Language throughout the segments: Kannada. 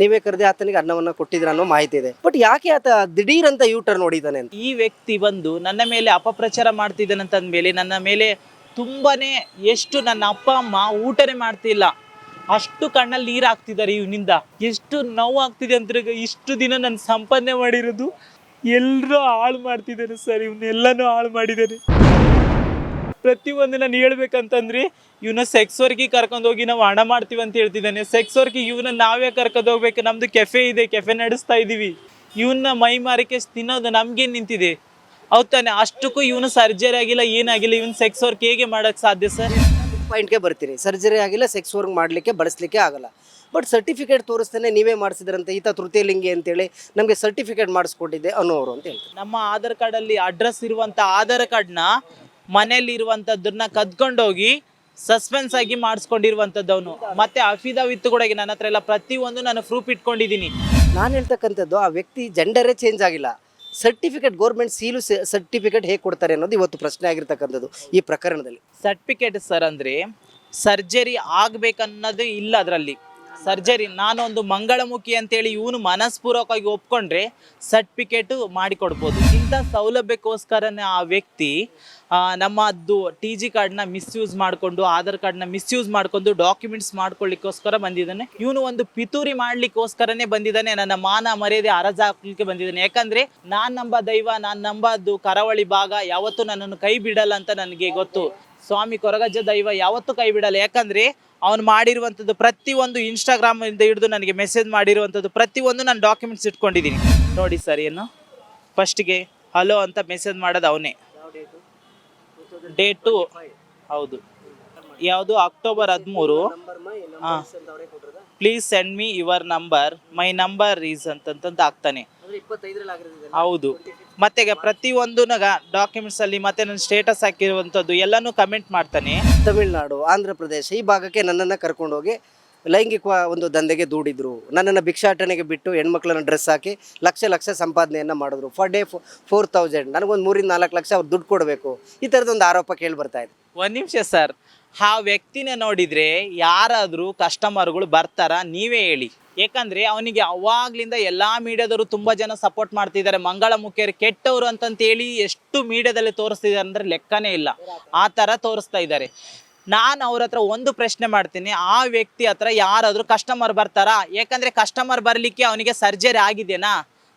ನೀವೇ ಕರೆದಿ ಆತನಿಗೆ ಅನ್ನವನ್ನು ಕೊಟ್ಟಿದ್ರ ಅನ್ನೋ ಮಾಹಿತಿ ಇದೆ. ಬಟ್ ಯಾಕೆ ಆತ ದಿಢೀರ್ ಅಂತ ಯೂ ಟರ್ನ್ ನೋಡಿದ್ದಾನೆ ಅಂತ? ಈ ವ್ಯಕ್ತಿ ಬಂದು ನನ್ನ ಮೇಲೆ ಅಪಪ್ರಚಾರ ಮಾಡ್ತಿದ್ದಾನಂತಂದ ಮೇಲೆ ನನ್ನ ಮೇಲೆ ತುಂಬಾನೇ ಎಷ್ಟು ನನ್ನ ಅಪ್ಪ ಅಮ್ಮ ಊಟನೇ ಮಾಡ್ತಿಲ್ಲ, ಅಷ್ಟು ಕಣ್ಣಲ್ಲಿ ನೀರು ಹಾಕ್ತಿದ್ದಾರೆ ಇವನಿಂದ. ಎಷ್ಟು ನೋವು ಆಗ್ತಿದೆ ಅಂದ್ರೆ ಇಷ್ಟು ದಿನ ನಾನು ಸಂಪಾದನೆ ಮಾಡಿರೋದು ಎಲ್ಲರೂ ಹಾಳು ಮಾಡ್ತಿದ್ದಾನೆ ಸರ್. ಇವನ್ನೆಲ್ಲನೂ ಹಾಳು ಮಾಡಿದ್ದಾನೆ. ಪ್ರತಿಯೊಂದು ನಾನು ಹೇಳ್ಬೇಕಂತಂದ್ರೆ ಇವನ ಸೆಕ್ಸ್ ವರ್ಕಿಗೆ ಕರ್ಕೊಂಡೋಗಿ ನಾವು ಹಣ ಮಾಡ್ತೀವಿ ಅಂತ ಹೇಳ್ತಿದ್ದಾನೆ. ಸೆಕ್ಸ್ ವರ್ಕಿಗೆ ಇವನ್ನ ನಾವೇ ಕರ್ಕೊಂಡು ಹೋಗ್ಬೇಕು. ನಮ್ದು ಕೆಫೆ ಇದೆ, ಕೆಫೆ ನಡೆಸ್ತಾ ಇದ್ದೀವಿ. ಇವನ್ನ ಮೈ ಮಾರಿಕೆ ತಿನ್ನೋದು ನಮ್ಗೇನು ನಿಂತಿದೆ? ಹೌದು ತಾನೆ? ಅಷ್ಟಕ್ಕೂ ಇವನು ಸರ್ಜರಿ ಆಗಿಲ್ಲ, ಏನಾಗಿಲ್ಲ. ಇವನ್ ಸೆಕ್ಸ್ ವರ್ಕ್ ಹೇಗೆ ಮಾಡಕ್ ಸಾಧ್ಯ ಸರ್? ಪಾಯಿಂಟ್ಗೆ ಬರ್ತೀನಿ. ಸರ್ಜರಿ ಆಗಿಲ್ಲ, ಸೆಕ್ಸ್ ವರ್ಕ್ ಮಾಡಲಿಕ್ಕೆ ಬಳಸಲಿಕ್ಕೆ ಆಗಲ್ಲ. ಬಟ್ ಸರ್ಟಿಫಿಕೇಟ್ ತೋರಿಸ್ತೇನೆ ನೀವೇ ಮಾಡಿಸಿದ್ರಂತೆ, ಈತ ತೃತೀಯ ಲಿಂಗಿ ಅಂತೇಳಿ ನಮಗೆ ಸರ್ಟಿಫಿಕೇಟ್ ಮಾಡಿಸ್ಕೊಟ್ಟಿದ್ದೆ ಅನ್ನೋರು ಅಂತ ಹೇಳ್ತಾರೆ. ನಮ್ಮ ಆಧಾರ್ ಕಾರ್ಡಲ್ಲಿ ಅಡ್ರೆಸ್ ಇರುವಂಥ ಆಧಾರ್ ಕಾರ್ಡ್ನ ಮನೆಯಲ್ಲಿ ಇರುವಂಥದ್ದನ್ನ ಕದ್ಕೊಂಡೋಗಿ ಸಸ್ಪೆನ್ಸ್ ಆಗಿ ಮಾಡಿಸ್ಕೊಂಡಿರುವಂಥದ್ದು ಅವನು. ಮತ್ತೆ ಅಫಿದಾವಿತ್ತು ಕೂಡ ನನ್ನ ಹತ್ರ ಎಲ್ಲ ಪ್ರತಿಯೊಂದು ನಾನು ಪ್ರೂಫ್ ಇಟ್ಕೊಂಡಿದ್ದೀನಿ. ನಾನು ಹೇಳ್ತಕ್ಕಂಥದ್ದು ಆ ವ್ಯಕ್ತಿ ಜೆಂಡರೇ ಚೇಂಜ್ ಆಗಿಲ್ಲ. ಸರ್ಟಿಫಿಕೇಟ್ ಗೌರ್ಮೆಂಟ್ ಸೀಲು ಸರ್ಟಿಫಿಕೇಟ್ ಹೇಗೆ ಕೊಡ್ತಾರೆ ಅನ್ನೋದು ಇವತ್ತು ಪ್ರಶ್ನೆ ಆಗಿರ್ತಕ್ಕಂಥದ್ದು ಈ ಪ್ರಕರಣದಲ್ಲಿ. ಸರ್ಟಿಫಿಕೇಟ್ ಸರ್ ಅಂದರೆ ಸರ್ಜರಿ ಆಗಬೇಕನ್ನೋದು ಇಲ್ಲ ಅದರಲ್ಲಿ. ಸರ್ಜರಿ ನಾನೊಂದು ಮಂಗಳಮುಖಿ ಅಂತೇಳಿ ಇವನು ಮನಸ್ಪೂರ್ವಕವಾಗಿ ಒಪ್ಕೊಂಡ್ರೆ ಸರ್ಟಿಫಿಕೇಟು ಮಾಡಿಕೊಡ್ಬೋದು. ಇಂಥ ಸೌಲಭ್ಯಕ್ಕೋಸ್ಕರನೇ ಆ ವ್ಯಕ್ತಿ ನಮ್ಮದು TG ಕಾರ್ಡ್ನ ಮಿಸ್ಯೂಸ್ ಮಾಡಿಕೊಂಡು, ಆಧಾರ್ ಕಾರ್ಡ್ನ ಮಿಸ್ಯೂಸ್ ಮಾಡಿಕೊಂಡು ಡಾಕ್ಯುಮೆಂಟ್ಸ್ ಮಾಡ್ಕೊಳ್ಳಿಕ್ಕೋಸ್ಕರ ಬಂದಿದ್ದಾನೆ. ಇವನು ಒಂದು ಪಿತೂರಿ ಮಾಡ್ಲಿಕ್ಕೋಸ್ಕರನೇ ಬಂದಿದ್ದಾನೆ. ನನ್ನ ಮಾನ ಮರ್ಯಾದೆ ಹರಾಜು ಹಾಕ್ಲಿಕ್ಕೆ ಬಂದಿದ್ದಾನೆ. ಯಾಕಂದರೆ ನಾನು ನಂಬ ದೈವ, ನಾನು ನಂಬದು ಕರಾವಳಿ ಭಾಗ ಯಾವತ್ತೂ ನನ್ನನ್ನು ಕೈ ಬಿಡಲ್ಲ ಅಂತ ನನಗೆ ಗೊತ್ತು. ಸ್ವಾಮಿ ಕೊರಗಜ್ಜ ದೈವ ಯಾವತ್ತೂ ಕೈ ಬಿಡಲ್ಲ. ಯಾಕಂದರೆ ಅವನು ಮಾಡಿರುವಂಥದ್ದು ಪ್ರತಿಯೊಂದು ಇನ್ಸ್ಟಾಗ್ರಾಮಿಂದ ಹಿಡಿದು ನನಗೆ ಮೆಸೇಜ್ ಮಾಡಿರುವಂಥದ್ದು ಪ್ರತಿಯೊಂದು ನಾನು ಡಾಕ್ಯುಮೆಂಟ್ಸ್ ಇಟ್ಕೊಂಡಿದ್ದೀನಿ ನೋಡಿ ಸರ್. ಏನು ಫಸ್ಟಿಗೆ ಹಲೋ ಅಂತ ಮೆಸೇಜ್ ಮಾಡೋದು ಅವನೇ. ಡೇಟು ಹೌದು, ಯಾವುದು ಅಕ್ಟೋಬರ್ 13. ಹಾಂ, please send me your number, my number is ಅಂತಂತ ಆಗ್ತಾನೆ. ಹೌದು. ಮತ್ತೆ ಪ್ರತಿಯೊಂದು ಡಾಕ್ಯುಮೆಂಟ್ಸ್ ಅಲ್ಲಿ ಮತ್ತೆ ನನ್ನ ಸ್ಟೇಟಸ್ ಹಾಕಿರುವಂಥದ್ದು ಎಲ್ಲನೂ ಕಮೆಂಟ್ ಮಾಡ್ತಾನೆ. ತಮಿಳುನಾಡು, ಆಂಧ್ರ ಪ್ರದೇಶ ಈ ಭಾಗಕ್ಕೆ ನನ್ನನ್ನು ಕರ್ಕೊಂಡೋಗಿ ಲೈಂಗಿಕ ಒಂದು ದಂಧೆಗೆ ದೂಡಿದ್ರು. ನನ್ನನ್ನು ಭಿಕ್ಷಾಟನೆಗೆ ಬಿಟ್ಟು ಹೆಣ್ಮಕ್ಳನ್ನ ಡ್ರೆಸ್ ಹಾಕಿ ಲಕ್ಷ ಸಂಪಾದನೆಯನ್ನು ಮಾಡಿದ್ರು. ಫರ್ ಡೇ 4000, ನನಗೊಂದು 3-4 ಲಕ್ಷ ಅವ್ರು ದುಡ್ಡು ಕೊಡಬೇಕು. ಈ ಥರದೊಂದು ಆರೋಪ ಕೇಳಿ ಬರ್ತಾ ಇದೆ. ಒಂದು ನಿಮಿಷ ಸರ್, ಆ ವ್ಯಕ್ತಿನ ನೋಡಿದರೆ ಯಾರಾದರೂ ಕಸ್ಟಮರ್ಗಳು ಬರ್ತಾರಾ ನೀವೇ ಹೇಳಿ? ಯಾಕಂದರೆ ಅವನಿಗೆ ಅವಾಗ್ಲಿಂದ ಎಲ್ಲ ಮೀಡಿಯಾದವರು ತುಂಬ ಜನ ಸಪೋರ್ಟ್ ಮಾಡ್ತಿದ್ದಾರೆ. ಮಂಗಳಮುಖಿಯರು ಕೆಟ್ಟವರು ಅಂತಂತೇಳಿ ಎಷ್ಟು ಮೀಡಿಯಾದಲ್ಲಿ ತೋರಿಸ್ತಿದ್ದಾರೆ ಅಂದರೆ ಲೆಕ್ಕನೇ ಇಲ್ಲ. ಆ ಥರ ತೋರಿಸ್ತಾ ಇದ್ದಾರೆ. ನಾನು ಅವ್ರ ಹತ್ರ ಒಂದು ಪ್ರಶ್ನೆ ಮಾಡ್ತೀನಿ, ಆ ವ್ಯಕ್ತಿ ಹತ್ರ ಯಾರಾದರೂ ಕಸ್ಟಮರ್ ಬರ್ತಾರಾ? ಯಾಕಂದರೆ ಕಸ್ಟಮರ್ ಬರಲಿಕ್ಕೆ ಅವನಿಗೆ ಸರ್ಜರಿ ಆಗಿದೆನಾ?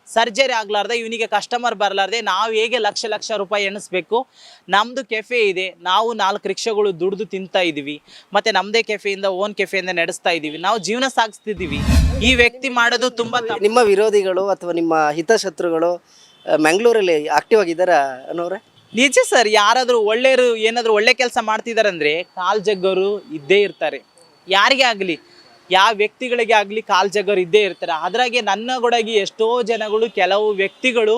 ಸರ್ಜರಿ ಆಗಲಾರ್ದೆ ಇವನಿಗೆ ಕಸ್ಟಮರ್ ಬರಲಾರ್ದೆ ನಾವು ಹೇಗೆ ಲಕ್ಷ ರೂಪಾಯಿ ಎಣಿಸ್ಬೇಕು? ನಮ್ಮದು ಕೆಫೆ ಇದೆ, ನಾವು 4 ರಿಕ್ಷಾಗಳು ದುಡ್ದು ತಿಂತಾ ಇದ್ದೀವಿ. ಮತ್ತು ನಮ್ಮದೇ ಕೆಫೆಯಿಂದ ಓನ್ ಕೆಫೆಯಿಂದ ನಡೆಸ್ತಾ ಇದ್ದೀವಿ, ನಾವು ಜೀವನ ಸಾಗಿಸ್ತಿದ್ದೀವಿ. ಈ ವ್ಯಕ್ತಿ ಮಾಡೋದು ತುಂಬ. ನಿಮ್ಮ ವಿರೋಧಿಗಳು ಅಥವಾ ನಿಮ್ಮ ಹಿತಶತ್ರುಗಳು ಮ್ಯಾಂಗ್ಳೂರಲ್ಲಿ ಆಕ್ಟಿವ್ ಆಗಿದ್ದಾರಾ ಅನ್ನೋರೆ? ನಿಜ ಸರ್. ಯಾರಾದರೂ ಒಳ್ಳೆಯರು ಏನಾದರೂ ಒಳ್ಳೆ ಕೆಲಸ ಮಾಡ್ತಿದ್ದಾರಂದರೆ ಕಾಲು ಜಗ್ಗೋರು ಇದ್ದೇ ಇರ್ತಾರೆ. ಯಾರಿಗೇ ಆಗಲಿ, ಯಾವ ವ್ಯಕ್ತಿಗಳಿಗೆ ಆಗಲಿ ಕಾಲು ಜಗ್ಗೋರು ಇದ್ದೇ ಇರ್ತಾರೆ. ಅದ್ರಾಗೆ ನನ್ನ ಗೊಡಗಿ ಎಷ್ಟೋ ಜನಗಳು, ಕೆಲವು ವ್ಯಕ್ತಿಗಳು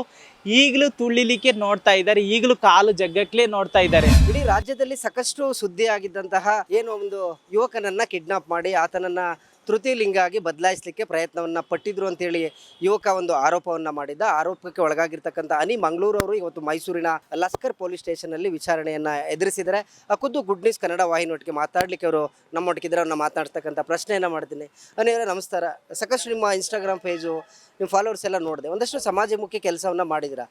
ಈಗಲೂ ತುಳಿಲಿಕ್ಕೆ ನೋಡ್ತಾ ಇದ್ದಾರೆ, ಈಗಲೂ ಕಾಲು ಜಗ್ಗಕ್ಲೇ ನೋಡ್ತಾ ಇದ್ದಾರೆ. ಇಡೀ ರಾಜ್ಯದಲ್ಲಿ ಸಾಕಷ್ಟು ಸುದ್ದಿ ಆಗಿದ್ದಂತಹ ಏನೋ ಒಂದು ಯುವಕನನ್ನು ಕಿಡ್ನಾಪ್ ಮಾಡಿ ಆತನನ್ನು ತೃತೀಯ ಲಿಂಗ ಆಗಿ ಬದಲಾಯಿಸಲಿಕ್ಕೆ ಪ್ರಯತ್ನವನ್ನು ಪಟ್ಟಿದ್ರು ಅಂತೇಳಿ ಯುವಕ ಒಂದು ಆರೋಪವನ್ನು ಮಾಡಿದ್ದ. ಆರೋಪಕ್ಕೆ ಒಳಗಾಗಿರ್ತಕ್ಕಂಥ ಅನಿ ಮಂಗಳೂರವರು ಇವತ್ತು ಮೈಸೂರಿನ ಲಸ್ಕರ್ ಪೊಲೀಸ್ ಸ್ಟೇಷನಲ್ಲಿ ವಿಚಾರಣೆಯನ್ನು ಎದುರಿಸಿದರೆ. ಖುದ್ದು ಗುಡ್ ನ್ಯೂಸ್ ಕನ್ನಡ ವಾಹಿನಿಯೊಟ್ಟಿಗೆ ಮಾತಾಡಲಿಕ್ಕೆ ಅವರು ನಮ್ಮೊಟ್ಟಿಗಿದ್ರೆ ಅವ್ರನ್ನ ಮಾತನಾಡ್ತಕ್ಕಂಥ ಪ್ರಶ್ನೆಯನ್ನು ಮಾಡ್ತೀನಿ. ಅನಿಯವರೇ ನಮಸ್ಕಾರ. ಸಾಕಷ್ಟು ನಿಮ್ಮ ಇನ್ಸ್ಟಾಗ್ರಾಮ್ ಪೇಜು, ನಿಮ್ಮ ಫಾಲೋವರ್ಸ್ ಎಲ್ಲ ನೋಡಿದೆ, ಒಂದಷ್ಟು ಸಮಾಜಮುಖಿ ಕೆಲಸವನ್ನು ಮಾಡಿದಿರ.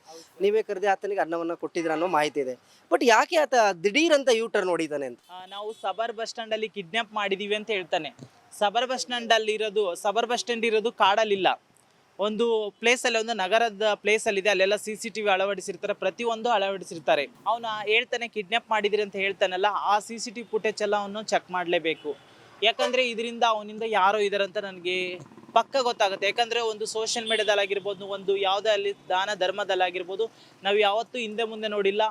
ನೀವೇ ಕರೆದಿ ಆತನಿಗೆ ಅನ್ನವನ್ನು ಕೊಟ್ಟಿದ್ದೀರ ಅನ್ನೋ ಮಾಹಿತಿ ಇದೆ. ಬಟ್ ಯಾಕೆ ಆತ ದಿಢೀರ್ ಅಂತ ಯೂ ಟರ್ನ್ ನೋಡಿದ್ದಾನೆ ಅಂತ? ನಾವು ಸಬರ್ ಬಸ್ ಸ್ಟ್ಯಾಂಡಲ್ಲಿ ಕಿಡ್ನಾಪ್ ಮಾಡಿದ್ದೀವಿ ಅಂತ ಹೇಳ್ತಾನೆ. ಸಬರ್ ಬಸ್ ಸ್ಟ್ಯಾಂಡ್ ಇರೋದು ಕಾಡಲ್ಲಿಲ್ಲ, ಒಂದು ಪ್ಲೇಸಲ್ಲಿ, ಒಂದು ನಗರದ ಪ್ಲೇಸಲ್ಲಿದೆ. ಅಲ್ಲೆಲ್ಲ CCTV ಅಳವಡಿಸಿರ್ತಾರೆ, ಪ್ರತಿಯೊಂದು ಅಳವಡಿಸಿರ್ತಾರೆ. ಅವನು ಹೇಳ್ತಾನೆ ಕಿಡ್ನಾಪ್ ಮಾಡಿದಿರಿ ಅಂತ ಹೇಳ್ತಾನಲ್ಲ, ಆ CCTV ಫುಟೇಜ್ ಎಲ್ಲ ಅವನು ಚೆಕ್ ಮಾಡಲೇಬೇಕು. ಯಾಕಂದರೆ ಇದರಿಂದ ಅವನಿಂದ ಯಾರೋ ಇದ್ದಾರೆ ಅಂತ ನನಗೆ ಪಕ್ಕ ಗೊತ್ತಾಗುತ್ತೆ. ಯಾಕಂದರೆ ಒಂದು ಸೋಷಿಯಲ್ ಮೀಡಿಯಾದಲ್ಲಾಗಿರ್ಬೋದು, ಒಂದು ಯಾವುದೇ ಅಲ್ಲಿ ದಾನ ಧರ್ಮದಲ್ಲಾಗಿರ್ಬೋದು, ನಾವು ಯಾವತ್ತೂ ಹಿಂದೆ ಮುಂದೆ ನೋಡಿಲ್ಲ,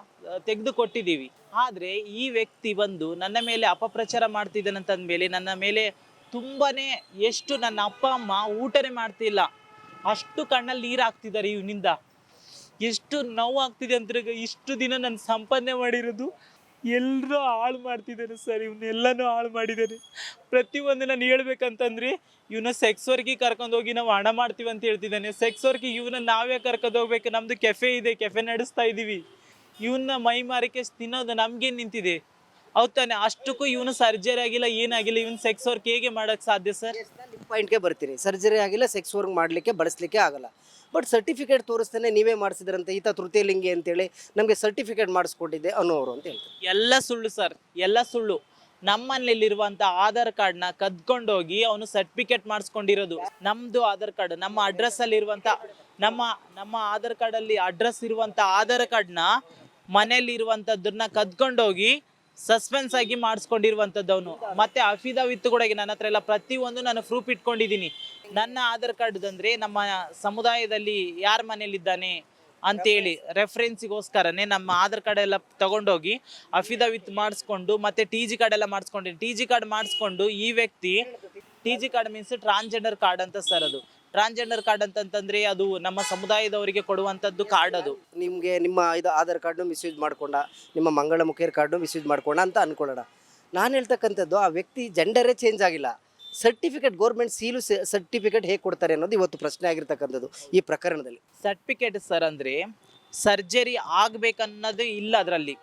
ತೆಗೆದು ಕೊಟ್ಟಿದ್ದೀವಿ. ಆದರೆ ಈ ವ್ಯಕ್ತಿ ಬಂದು ನನ್ನ ಮೇಲೆ ಅಪಪ್ರಚಾರ ಮಾಡ್ತಿದ್ದಾನಂತಂದ ಮೇಲೆ ನನ್ನ ಮೇಲೆ ತುಂಬಾ ಎಷ್ಟು ನನ್ನ ಅಪ್ಪ ಅಮ್ಮ ಊಟನೇ ಮಾಡ್ತಿಲ್ಲ, ಅಷ್ಟು ಕಣ್ಣಲ್ಲಿ ನೀರು ಹಾಕ್ತಿದ್ದಾರೆ ಇವನಿಂದ. ಎಷ್ಟು ನೋವು ಆಗ್ತಿದೆ ಅಂದ್ರೆ ಇಷ್ಟು ದಿನ ನಾನು ಸಂಪಾದನೆ ಮಾಡಿರೋದು ಎಲ್ಲರೂ ಹಾಳು ಮಾಡ್ತಿದ್ದಾನೆ ಸರ್. ಇವನ್ನೆಲ್ಲನೂ ಹಾಳು ಮಾಡಿದ್ದಾನೆ. ಪ್ರತಿಯೊಂದು ನಾನು ಹೇಳ್ಬೇಕಂತಂದ್ರೆ ಇವನ ಸೆಕ್ಸ್ ವರ್ಕಿಗೆ ಕರ್ಕೊಂಡೋಗಿ ನಾವು ಹಣ ಮಾಡ್ತೀವಿ ಅಂತ ಹೇಳ್ತಿದ್ದಾನೆ. ಸೆಕ್ಸ್ ವರ್ಕಿಗೆ ಇವನ್ನ ನಾವೇ ಕರ್ಕೊಂಡು ಹೋಗ್ಬೇಕು. ನಮ್ಮದು ಕೆಫೆ ಇದೆ, ಕೆಫೆ ನಡೆಸ್ತಾ ಇದ್ದೀವಿ. ಇವನ್ನ ಮೈ ಮಾರಿಕೆ ತಿನ್ನೋದು ನಮ್ಗೇನು ನಿಂತಿದೆ? ಹೌದ್ ತಾನೆ, ಅಷ್ಟಕ್ಕೂ ಇವನು ಸರ್ಜರಿ ಆಗಿಲ್ಲ ಏನಾಗಿಲ್ಲ, ಇವನು ಸೆಕ್ಸ್ ವರ್ಕ್ ಹೇಗೆ ಮಾಡಕ್ ಸಾಧ್ಯ ಸರ್? ನಿಮ್ಮ ಪಾಯಿಂಟ್ಗೆ ಬರ್ತೀನಿ. ಸರ್ಜರಿ ಆಗಿಲ್ಲ, ಸೆಕ್ಸ್ ವರ್ಕ್ ಮಾಡಲಿಕ್ಕೆ ಬಳಸಲಿಕ್ಕೆ ಆಗಲ್ಲ. ಬಟ್ ಸರ್ಟಿಫಿಕೇಟ್ ತೋರಿಸ್ತಾನೆ ನೀವೇ ಮಾಡಿಸಿದ್ರಂತೆ ಈತ ತೃತೀಯ ಲಿಂಗಿ ಅಂತೇಳಿ ನಮಗೆ ಸರ್ಟಿಫಿಕೇಟ್ ಮಾಡಿಸ್ಕೊಟ್ಟಿದ್ದೆ ಅನ್ನೋರು ಅಂತ ಹೇಳ್ತಾರೆ. ಎಲ್ಲ ಸುಳ್ಳು ಸರ್, ಎಲ್ಲ ಸುಳ್ಳು. ನಮ್ಮನೇಲಿರುವಂತ ಆಧಾರ್ ಕಾರ್ಡ್ನ ಕದ್ಕೊಂಡೋಗಿ ಅವನು ಸರ್ಟಿಫಿಕೇಟ್ ಮಾಡಿಸ್ಕೊಂಡಿರೋದು. ನಮ್ದು ಆಧಾರ್ ಕಾರ್ಡ್, ನಮ್ಮ ಅಡ್ರೆಸ್ ಅಲ್ಲಿ ಇರುವಂತ ನಮ್ಮ ಆಧಾರ್ ಕಾರ್ಡ್ ಅಲ್ಲಿ ಅಡ್ರೆಸ್ ಇರುವಂತ ಆಧಾರ್ ಕಾರ್ಡ್ನ ಮನೇಲಿ ಇರುವಂತದ್ದನ್ನ ಕದ್ಕೊಂಡೋಗಿ ಸಸ್ಪೆನ್ಸ್ ಆಗಿ ಮಾಡಿಸ್ಕೊಂಡಿರುವಂತದ್ದು ಅವನು. ಮತ್ತೆ ಅಫಿದಾವಿತ್ ಕೂಡ ನನ್ನ ಹತ್ರ ಎಲ್ಲ ಪ್ರತಿಯೊಂದು ನಾನು ಪ್ರೂಫ್ ಇಟ್ಕೊಂಡಿದ್ದೀನಿ. ನನ್ನ ಆಧಾರ್ ಕಾರ್ಡ್ ಅಂದ್ರೆ ನಮ್ಮ ಸಮುದಾಯದಲ್ಲಿ ಯಾರ ಮನೇಲಿದ್ದಾನೆ ಅಂತೇಳಿ ರೆಫರೆನ್ಸಿಗೋಸ್ಕರನೇ ನಮ್ಮ ಆಧಾರ್ ಕಾರ್ಡ್ ಎಲ್ಲ ತಗೊಂಡೋಗಿ ಅಫಿದಾವಿತ್ ಮಾಡಿಸ್ಕೊಂಡು ಮತ್ತೆ TG ಕಾರ್ಡ್ ಎಲ್ಲ ಮಾಡಿಸ್ಕೊಂಡಿದ್ದೀನಿ. TG ಕಾರ್ಡ್ ಮಾಡಿಸ್ಕೊಂಡು ಈ ವ್ಯಕ್ತಿ, TG card means transgender card ಅಂತ ಸರ್. ಅದು ಟ್ರಾನ್ಸ್ಜೆಂಡರ್ ಕಾರ್ಡ್ ಅಂತಂತಂದ್ರೆ ಅದು ನಮ್ಮ ಸಮುದಾಯದವರಿಗೆ ಕೊಡುವಂಥದ್ದು ಕಾರ್ಡ್. ಅದು ನಿಮಗೆ ನಿಮ್ಮ ಇದು ಆಧಾರ್ ಕಾರ್ಡ್ನು ಮಿಸ್ಯೂಸ್ ಮಾಡ್ಕೊಂಡ, ನಿಮ್ಮ ಮಂಗಳಮುಖಿಯರ ಕಾರ್ಡ್ನು ಮಿಸ್ಯೂಸ್ ಮಾಡ್ಕೊಂಡ ಅಂತ ಅನ್ಕೊಳ್ಳೋಣ. ನಾನು ಹೇಳ್ತಕ್ಕಂಥದ್ದು ಆ ವ್ಯಕ್ತಿ ಜೆಂಡರೇ ಚೇಂಜ್ ಆಗಿಲ್ಲ, ಸರ್ಟಿಫಿಕೇಟ್ ಗೌರ್ಮೆಂಟ್ ಸೀಲು ಸರ್ಟಿಫಿಕೇಟ್ ಹೇಗೆ ಕೊಡ್ತಾರೆ ಅನ್ನೋದು ಇವತ್ತು ಪ್ರಶ್ನೆ ಆಗಿರ್ತಕ್ಕಂಥದ್ದು ಈ ಪ್ರಕರಣದಲ್ಲಿ. ಸರ್ಟಿಫಿಕೇಟ್ ಸರ್ ಅಂದ್ರೆ ಸರ್ಜರಿ ಆಗ್ಬೇಕನ್ನೋದು ಇಲ್ಲ ಅದರಲ್ಲಿ.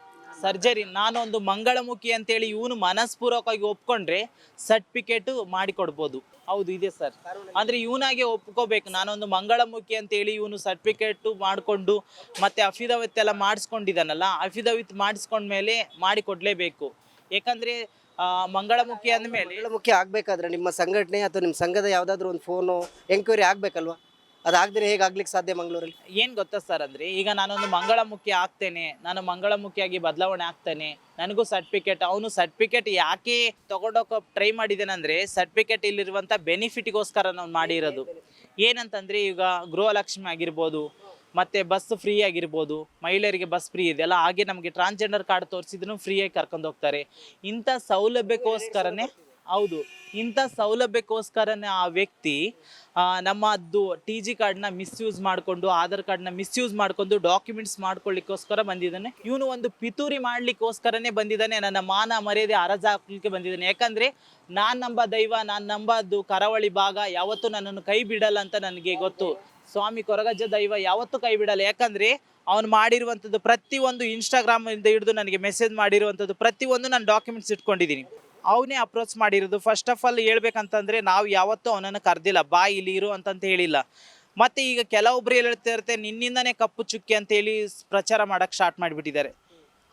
ಸರ್ಜರಿ ನಾನೊಂದು ಮಂಗಳಮುಖಿ ಅಂತೇಳಿ ಇವನು ಮನಸ್ಪೂರ್ವಕವಾಗಿ ಒಪ್ಕೊಂಡ್ರೆ ಸರ್ಟಿಫಿಕೇಟ್ ಮಾಡಿಕೊಡ್ಬೋದು. ಹೌದು ಇದೆ ಸರ್. ಅಂದ್ರೆ ಇವನಾಗೆ ಒಪ್ಕೋಬೇಕು, ನಾನೊಂದು ಮಂಗಳಮುಖಿ ಅಂತೇಳಿ ಇವನು ಸರ್ಟಿಫಿಕೇಟ್ ಮಾಡಿಕೊಂಡು ಮತ್ತೆ ಅಫಿದಾವಿತ್ ಎಲ್ಲ ಮಾಡಿಸ್ಕೊಂಡಿದ್ದಾನಲ್ಲ, ಅಫಿದಾವಿತ್ ಮಾಡಿಸ್ಕೊಂಡ್ಮೇಲೆ ಮಾಡಿಕೊಡ್ಲೇಬೇಕು. ಯಾಕಂದ್ರೆ ಮಂಗಳಮುಖಿ ಅಂದಮೇಲೆ ಮಂಗಳಮುಖಿ ಆಗಬೇಕಾದ್ರೆ ನಿಮ್ಮ ಸಂಘಟನೆ ಅಥವಾ ನಿಮ್ಮ ಸಂಘದ ಯಾವುದಾದ್ರೂ ಒಂದು ಫೋನು ಎಂಕ್ವೈರಿ ಆಗಬೇಕಲ್ವಾ? ಅದಾಗದೇ ಹೇಗೆ ಆಗ್ಲಿಕ್ಕೆ ಸಾಧ್ಯ ಮಂಗಳೂರಲ್ಲಿ? ಏನ್ ಗೊತ್ತಾ ಸರ್ ಅಂದ್ರೆ ಈಗ ನಾನೊಂದು ಮಂಗಳಮುಖಿ ಆಗ್ತೇನೆ, ನಾನು ಮಂಗಳಮುಖಿಯಾಗಿ ಬದಲಾವಣೆ ಆಗ್ತೇನೆ, ನನಗೂ ಸರ್ಟಿಫಿಕೇಟ್, ಅವನು ಸರ್ಟಿಫಿಕೇಟ್ ಯಾಕೆ ತಗೊಂಡೋಗ ಟ್ರೈ ಮಾಡಿದ್ದೇನೆಂದ್ರೆ ಸರ್ಟಿಫಿಕೇಟ್ ಇಲ್ಲಿರುವಂತ ಬೆನಿಫಿಟ್ಗೋಸ್ಕರ ನಾವು ಮಾಡಿರೋದು. ಏನಂತಂದ್ರೆ ಈಗ ಗೃಹಲಕ್ಷ್ಮಿ ಆಗಿರ್ಬೋದು, ಮತ್ತೆ ಬಸ್ ಫ್ರೀ ಆಗಿರ್ಬೋದು, ಮಹಿಳೆಯರಿಗೆ ಬಸ್ ಫ್ರೀ ಇದೆಲ್ಲ, ಹಾಗೆ ನಮಗೆ ಟ್ರಾನ್ಸ್ಜೆಂಡರ್ ಕಾರ್ಡ್ ತೋರಿಸಿದ್ರು ಫ್ರೀಯಾಗಿ ಕರ್ಕೊಂಡು ಹೋಗ್ತಾರೆ. ಇಂಥ ಸೌಲಭ್ಯಕ್ಕೋಸ್ಕರನೇ, ಹೌದು ಇಂಥ ಸೌಲಭ್ಯಕ್ಕೋಸ್ಕರನೇ ಆ ವ್ಯಕ್ತಿ ನಮ್ಮದು TG ಕಾರ್ಡ್ನ ಮಿಸ್ಯೂಸ್ ಮಾಡಿಕೊಂಡು, ಆಧಾರ್ ಕಾರ್ಡ್ನ ಮಿಸ್ಯೂಸ್ ಮಾಡಿಕೊಂಡು ಡಾಕ್ಯುಮೆಂಟ್ಸ್ ಮಾಡ್ಕೊಳ್ಳಿಕ್ಕೋಸ್ಕರ ಬಂದಿದ್ದಾನೆ. ಇವನು ಒಂದು ಪಿತೂರಿ ಮಾಡ್ಲಿಕ್ಕೋಸ್ಕರನೇ ಬಂದಿದ್ದಾನೆ, ನನ್ನ ಮಾನ ಮರ್ಯಾದೆ ಹರಾಜಾಕ್ಲಿಕ್ಕೆ ಬಂದಿದ್ದಾನೆ. ಯಾಕಂದ್ರೆ ನಾನು ನಂಬ ದೈವ, ನಾನು ನಂಬದು ಕರಾವಳಿ ಭಾಗ ಯಾವತ್ತೂ ನನ್ನನ್ನು ಕೈ ಬಿಡಲ್ಲ ಅಂತ ನನಗೆ ಗೊತ್ತು. ಸ್ವಾಮಿ ಕೊರಗಜ್ಜ ದೈವ ಯಾವತ್ತೂ ಕೈ ಬಿಡಲ್ಲ. ಯಾಕಂದ್ರೆ ಅವನು ಮಾಡಿರುವಂಥದ್ದು ಪ್ರತಿಯೊಂದು ಇನ್ಸ್ಟಾಗ್ರಾಮ್ ಇಂದ ಹಿಡಿದು ನನಗೆ ಮೆಸೇಜ್ ಮಾಡಿರುವಂಥದ್ದು ಪ್ರತಿಯೊಂದು ನಾನು ಡಾಕ್ಯುಮೆಂಟ್ಸ್ ಇಟ್ಕೊಂಡಿದ್ದೀನಿ. ಅವನೇ ಅಪ್ರೋಚ್ ಮಾಡಿರೋದು. ಫಸ್ಟ್ ಆಫ್ ಆಲ್ ಹೇಳ್ಬೇಕಂತಂದ್ರೆ ನಾವು ಯಾವತ್ತೂ ಅವನನ್ನು ಕರೆದಿಲ್ಲ, ಬಾ ಇಲ್ಲಿ ಇರು ಅಂತಂತ ಹೇಳಿಲ್ಲ. ಮತ್ತೆ ಈಗ ಕೆಲವೊಬ್ರು ಹೇಳ್ತಿರ್ತೆ ನಿನ್ನಿಂದನೇ ಕಪ್ಪು ಚುಕ್ಕಿ ಅಂತ ಹೇಳಿ ಪ್ರಚಾರ ಮಾಡಕ್ ಸ್ಟಾರ್ಟ್ ಮಾಡಿಬಿಟ್ಟಿದ್ದಾರೆ.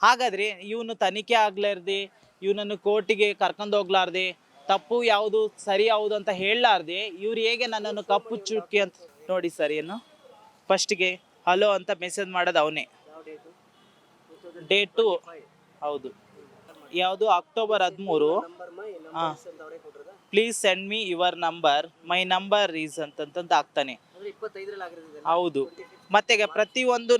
ಹಾಗಾದ್ರೆ ಇವನು ತನಿಖೆ ಆಗ್ಲಾರ್ದೆ, ಇವನನ್ನು ಕೋರ್ಟಿಗೆ ಕರ್ಕೊಂಡು ಹೋಗ್ಲಾರ್ದೆ, ತಪ್ಪು ಯಾವುದು ಸರಿ ಯಾವುದು ಅಂತ ಹೇಳಲಾರ್ದೆ ಇವ್ರು ಹೇಗೆ ನನ್ನನ್ನು ಕಪ್ಪು ಚುಕ್ಕಿ ಅಂತ ನೋಡಿ ಸರ್. ಏನು ಫಸ್ಟ್ಗೆ ಹಲೋ ಅಂತ ಮೆಸೇಜ್ ಮಾಡೋದು ಅವನೇ. ಡೇಟು ಹೌದು ಯಾವುದು ಅಕ್ಟೋಬರ್ 13. ಹಾಂ, please send me your number, my number is ಅಂತಂತ ಆಗ್ತಾನೆ. ಹೌದು. ಮತ್ತೆ ಪ್ರತಿಯೊಂದು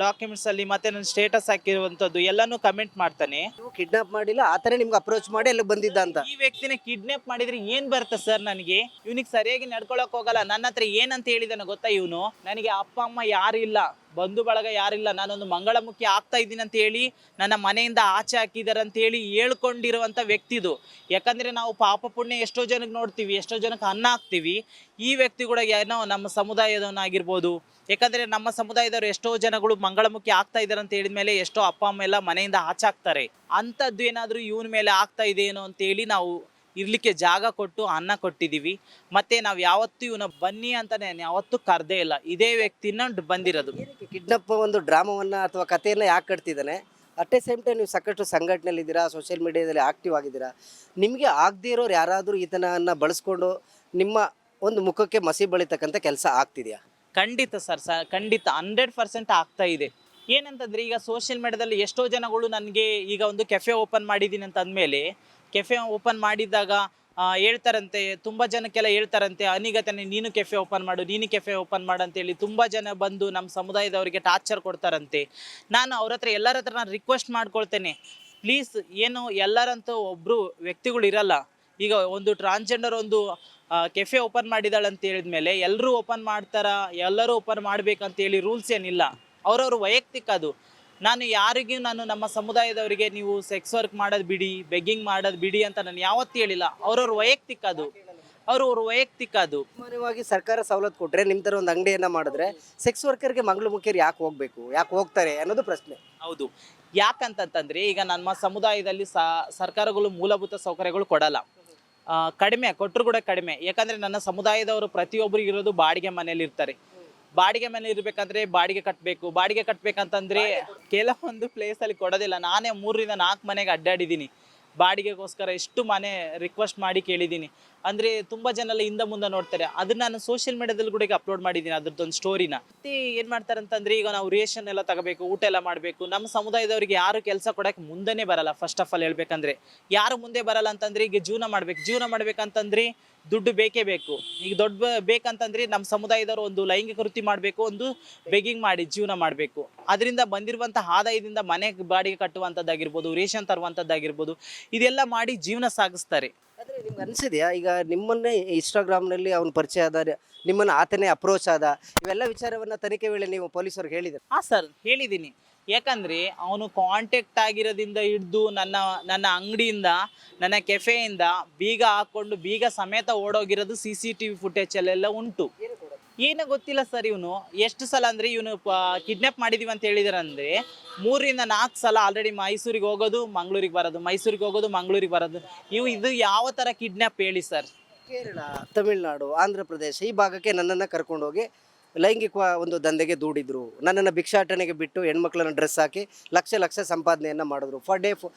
ಡಾಕ್ಯುಮೆಂಟ್ಸ್ ಅಲ್ಲಿ ಮತ್ತೆ ನನ್ನ ಸ್ಟೇಟಸ್ ಹಾಕಿರುವಂತದ್ದು ಎಲ್ಲಾನು ಕಮೆಂಟ್ ಮಾಡ್ತಾನೆ. ಕಿಡ್ನಾಪ್ ಮಾಡಿಲ್ಲ, ಆತನೇ ನಿಮ್ಗೆ ಅಪ್ರೋಚ್ ಮಾಡಿ ಅಲ್ಲಿ ಬಂದಿದ್ದ ಅಂತ. ಈ ವ್ಯಕ್ತಿನ ಕಿಡ್ನಾಪ್ ಮಾಡಿದ್ರೆ ಏನ್ ಬರುತ್ತೆ ಸರ್ ನನಗೆ? ಇವನಿಗೆ ಸರಿಯಾಗಿ ನಡ್ಕೊಳಕ್ ಹೋಗಲ್ಲ. ನನ್ನ ಹತ್ರ ಏನಂತ ಹೇಳಿದಾನೆ ಗೊತ್ತಾ ಇವನು, ನನಗೆ ಅಪ್ಪ ಅಮ್ಮ ಯಾರಿಲ್ಲ, ಬಂಧು ಬಳಗ ಯಾರಿಲ್ಲ, ನಾನೊಂದು ಮಂಗಳಮುಖಿ ಆಗ್ತಾ ಇದ್ದೀನಿ ಅಂತ ಹೇಳಿ ನನ್ನ ಮನೆಯಿಂದ ಆಚೆ ಹಾಕಿದಾರೆ ಅಂತ ಹೇಳಿ ಹೇಳ್ಕೊಂಡಿರುವಂತ ವ್ಯಕ್ತಿದು. ಯಾಕಂದ್ರೆ ನಾವು ಪಾಪ ಪುಣ್ಯ ಎಷ್ಟೋ ಜನಕ್ಕೆ ನೋಡ್ತೀವಿ, ಎಷ್ಟೋ ಜನಕ್ಕೆ ಅನ್ನ ಹಾಕ್ತಿವಿ. ಈ ವ್ಯಕ್ತಿ ಕೂಡ ಏನೋ ನಮ್ಮ ಸಮುದಾಯದವನಾಗಿರ್ಬೋದು. ಯಾಕಂದ್ರೆ ನಮ್ಮ ಸಮುದಾಯದವರು ಎಷ್ಟೋ ಜನಗಳು ಮಂಗಳಮುಖಿ ಆಗ್ತಾ ಇದಾರೆ ಅಂತ ಹೇಳಿದ್ಮೇಲೆ ಎಷ್ಟೋ ಅಪ್ಪ ಅಮ್ಮ ಎಲ್ಲ ಮನೆಯಿಂದ ಆಚೆ ಹಾಕ್ತಾರೆ. ಅಂಥದ್ದು ಏನಾದರೂ ಇವನ ಮೇಲೆ ಆಗ್ತಾ ಇದೆಯೇನೋ ಅಂತೇಳಿ ನಾವು ಇರ್ಲಿಕ್ಕೆ ಜಾಗ ಕೊಟ್ಟು ಅನ್ನ ಕೊಟ್ಟಿದ್ದೀವಿ. ಮತ್ತೆ ನಾವು ಯಾವತ್ತೂ ಇವನ ಬನ್ನಿ ಅಂತಾನೆ ಯಾವತ್ತೂ ಕರೆದೇ ಇಲ್ಲ. ಇದೇ ವ್ಯಕ್ತಿನ ಬಂದಿರೋದು. ಕಿಡ್ನಾಪ್ ಒಂದು ಡ್ರಾಮಾವನ್ನ ಅಥವಾ ಕಥೆಯನ್ನ ಯಾಕೆ ಕಟ್ತಿದ್ದಾನೆ? ಅಟ್ ಎ ಸೇಮ್ ಟೈಮ್ ನೀವು ಸಾಕಷ್ಟು ಸಂಘಟನೆಯಲ್ಲಿದ್ದೀರಾ, ಸೋಷಿಯಲ್ ಮೀಡಿಯಾದಲ್ಲಿ ಆಕ್ಟಿವ್ ಆಗಿದ್ದೀರಾ. ನಿಮಗೆ ಆಗದೇ ಇರೋರು ಯಾರಾದರೂ ಈತನನ್ನು ಬಳಸ್ಕೊಂಡು ನಿಮ್ಮ ಒಂದು ಮುಖಕ್ಕೆ ಮಸಿ ಬಳಿತಕ್ಕಂಥ ಕೆಲಸ ಆಗ್ತಿದೆಯಾ? ಖಂಡಿತ ಸರ್, ಖಂಡಿತ 100% ಆಗ್ತಾ ಇದೆ. ಏನಂತಂದ್ರೆ ಈಗ ಸೋಷಿಯಲ್ ಮೀಡಿಯಾದಲ್ಲಿ ಎಷ್ಟೋ ಜನಗಳು ನನಗೆ ಈಗ ಒಂದು ಕೆಫೆ ಓಪನ್ ಮಾಡಿದ್ದೀನಿ ಅಂತ ಅಂದಮೇಲೆ, ಕೆಫೆ ಓಪನ್ ಮಾಡಿದಾಗ ಹೇಳ್ತಾರಂತೆ, ತುಂಬ ಜನಕ್ಕೆಲ್ಲ ಹೇಳ್ತಾರಂತೆ, ಅನಿಗತನೆ ನೀನು ಕೆಫೆ ಓಪನ್ ಮಾಡು, ನೀನು ಕೆಫೆ ಓಪನ್ ಮಾಡು ಅಂತೇಳಿ ತುಂಬ ಜನ ಬಂದು ನಮ್ಮ ಸಮುದಾಯದವರಿಗೆ ಟಾರ್ಚರ್ ಕೊಡ್ತಾರಂತೆ. ನಾನು ಅವ್ರ ಹತ್ರ ಎಲ್ಲರ ಹತ್ರ ನಾನು ರಿಕ್ವೆಸ್ಟ್ ಮಾಡ್ಕೊಳ್ತೇನೆ, ಪ್ಲೀಸ್ ಏನು ಎಲ್ಲರಂತೂ ಒಬ್ಬರು ವ್ಯಕ್ತಿಗಳು ಇರಲ್ಲ. ಈಗ ಒಂದು ಟ್ರಾನ್ಸ್ಜೆಂಡರ್ ಒಂದು ಕೆಫೆ ಓಪನ್ ಮಾಡಿದಾಳೆ ಅಂತ ಹೇಳಿದ್ಮೇಲೆ ಎಲ್ಲರೂ ಓಪನ್ ಮಾಡ್ತಾರ, ಎಲ್ಲರೂ ಓಪನ್ ಮಾಡ್ಬೇಕಂತೇಳಿ ರೂಲ್ಸ್ ಏನಿಲ್ಲ, ಅವ್ರವ್ರ ವೈಯಕ್ತಿಕ ಅದು. ನಾನು ಯಾರಿಗೂ ನಮ್ಮ ಸಮುದಾಯದವರಿಗೆ ನೀವು ಸೆಕ್ಸ್ ವರ್ಕ್ ಮಾಡೋದು ಬಿಡಿ, ಬೆಗ್ಗಿಂಗ್ ಮಾಡೋದು ಬಿಡಿ ಅಂತ ನಾನು ಯಾವತ್ತೂ ಹೇಳಿಲ್ಲ. ಅವ್ರವ್ರ ವೈಯಕ್ತಿಕ ಅದು. ಅವ್ರ ವೈಯಕ್ತಿಕ ಅದು. ಸಾಮಾನ್ಯವಾಗಿ ಸರ್ಕಾರ ಸವಲತ್ತು ಕೊಟ್ಟರೆ ನಿಮ್ಮ ಥರ ಒಂದು ಅಂಗಡಿಯನ್ನು ಮಾಡಿದ್ರೆ ಸೆಕ್ಸ್ ವರ್ಕರ್ಗೆ ಮಂಗಳ ಮುಖಿಯರು ಯಾಕೆ ಹೋಗಬೇಕು, ಯಾಕೆ ಹೋಗ್ತಾರೆ ಅನ್ನೋದು ಪ್ರಶ್ನೆ. ಹೌದು, ಯಾಕಂತಂತಂದ್ರೆ ಈಗ ನಮ್ಮ ಸಮುದಾಯದಲ್ಲಿ ಸರ್ಕಾರಗಳು ಮೂಲಭೂತ ಸೌಕರ್ಯಗಳು ಕೊಡಲ್ಲ. ಕಡಿಮೆ ಕೊಟ್ಟರು ಕೂಡ ಕಡಿಮೆ. ಯಾಕಂದ್ರೆ ನನ್ನ ಸಮುದಾಯದವರು ಪ್ರತಿಯೊಬ್ಬರಿಗೆ ಇರೋದು ಬಾಡಿಗೆ ಮನೇಲಿ ಇರ್ತಾರೆ. ಬಾಡಿಗೆ ಮನೆ ಇರ್ಬೇಕಂದ್ರೆ ಬಾಡಿಗೆ ಕಟ್ಟಬೇಕು. ಬಾಡಿಗೆ ಕಟ್ಬೇಕಂತಂದ್ರೆ ಕೆಲವೊಂದು ಪ್ಲೇಸಲ್ಲಿ ಕೊಡೋದಿಲ್ಲ. ನಾನೇ 3ರಿಂದ 4 ಮನೆಗೆ ಅಡ್ಡಾಡಿದ್ದೀನಿ ಬಾಡಿಗೆಗೋಸ್ಕರ. ಎಷ್ಟು ಮನೆ ರಿಕ್ವೆಸ್ಟ್ ಮಾಡಿ ಕೇಳಿದ್ದೀನಿ. ಅಂದರೆ ತುಂಬ ಜನ ಎಲ್ಲ ಹಿಂದೆ ಮುಂದೆ ನೋಡ್ತಾರೆ. ಅದನ್ನ ನಾನು ಸೋಷಿಯಲ್ ಮೀಡಿಯಾದಲ್ಲಿ ಕೂಡ ಈಗ ಅಪ್ಲೋಡ್ ಮಾಡಿದ್ದೀನಿ ಅದ್ರದ್ದೊಂದು ಸ್ಟೋರಿನ. ಮತ್ತೆ ಏನು ಮಾಡ್ತಾರೆ ಅಂತಂದ್ರೆ ಈಗ ನಾವು ರೇಷನ್ ಎಲ್ಲ ತಗೋಬೇಕು, ಊಟ ಎಲ್ಲ ಮಾಡಬೇಕು. ನಮ್ಮ ಸಮುದಾಯದವರಿಗೆ ಯಾರು ಕೆಲಸ ಕೊಡೋಕೆ ಮುಂದೆನೇ ಬರಲ್ಲ. ಫಸ್ಟ್ ಆಫ್ ಆಲ್ ಹೇಳ್ಬೇಕಂದ್ರೆ ಯಾರು ಮುಂದೆ ಬರಲ್ಲ ಅಂತಂದ್ರೆ ಈಗ ಜೀವನ ಮಾಡ್ಬೇಕಂತಂದ್ರೆ ದುಡ್ಡು ಬೇಕೇ ಬೇಕು. ಈಗ ದೊಡ್ಡ ಬೇಕಂತಂದ್ರೆ ನಮ್ಮ ಸಮುದಾಯದವರು ಒಂದು ಲೈಂಗಿಕ ವೃತ್ತಿ ಮಾಡಬೇಕು, ಒಂದು ಬೆಗಿಂಗ್ ಮಾಡಿ ಜೀವನ ಮಾಡಬೇಕು. ಅದರಿಂದ ಬಂದಿರುವಂಥ ಆದಾಯದಿಂದ ಮನೆ ಬಾಡಿಗೆ ಕಟ್ಟುವಂಥದ್ದಾಗಿರ್ಬೋದು, ರೇಷನ್ ತರುವಂಥದ್ದಾಗಿರ್ಬೋದು, ಇದೆಲ್ಲ ಮಾಡಿ ಜೀವನ ಸಾಗಿಸ್ತಾರೆ. ಆದರೆ ನಿಮ್ಗೆ ಅನಿಸಿದೆಯಾ ಈಗ ನಿಮ್ಮನ್ನೇ ಇನ್ಸ್ಟಾಗ್ರಾಮ್ನಲ್ಲಿ ಅವ್ನು ಪರಿಚಯ ಆದ, ನಿಮ್ಮನ್ನು ಆತನೇ ಅಪ್ರೋಚ್ ಆದ, ಇವೆಲ್ಲ ವಿಚಾರವನ್ನು ತನಿಖೆ ವೇಳೆ ನೀವು ಪೊಲೀಸರಿಗೆ ಹೇಳಿದ್ರೆ? ಹಾಂ ಸರ್, ಹೇಳಿದ್ದೀನಿ. ಯಾಕಂದರೆ ಅವನು ಕಾಂಟ್ಯಾಕ್ಟ್ ಆಗಿರೋದ್ರಿಂದ ಹಿಡಿದು ನನ್ನ ಅಂಗಡಿಯಿಂದ, ನನ್ನ ಕೆಫೆಯಿಂದ ಬೀಗ ಹಾಕ್ಕೊಂಡು ಬೀಗ ಸಮೇತ ಓಡೋಗಿರೋದು CCTV ಫುಟೇಜಲ್ಲೆಲ್ಲ ಉಂಟು. ಏನೋ ಗೊತ್ತಿಲ್ಲ ಸರ್. ಇವನು ಎಷ್ಟು ಸಲ ಅಂದರೆ ಇವನು ಕಿಡ್ನಾಪ್ ಮಾಡಿದೀವಿ ಅಂತ ಹೇಳಿದಾರಂದರೆ 3ರಿಂದ 4 ಸಲ ಆಲ್ರೆಡಿ ಮೈಸೂರಿಗೆ ಹೋಗೋದು, ಮಂಗಳೂರಿಗೆ ಬರೋದು, ಮೈಸೂರಿಗೆ ಹೋಗೋದು, ಮಂಗಳೂರಿಗೆ ಬರೋದು. ಇದು ಯಾವ ಥರ ಕಿಡ್ನಾಪ್ ಹೇಳಿ ಸರ್? ಕೇರಳ, ತಮಿಳುನಾಡು, ಆಂಧ್ರ ಪ್ರದೇಶ ಈ ಭಾಗಕ್ಕೆ ನನ್ನನ್ನು ಕರ್ಕೊಂಡೋಗಿ ಲೈಂಗಿಕ ಒಂದು ದಂಧೆಗೆ ದೂಡಿದ್ರು. ನನ್ನನ್ನು ಭಿಕ್ಷಾಟನೆಗೆ ಬಿಟ್ಟು ಹೆಣ್ಮಕ್ಳನ್ನ ಡ್ರೆಸ್ ಹಾಕಿ ಲಕ್ಷ ಸಂಪಾದನೆಯನ್ನು ಮಾಡಿದ್ರು. ಫರ್ ಡೇ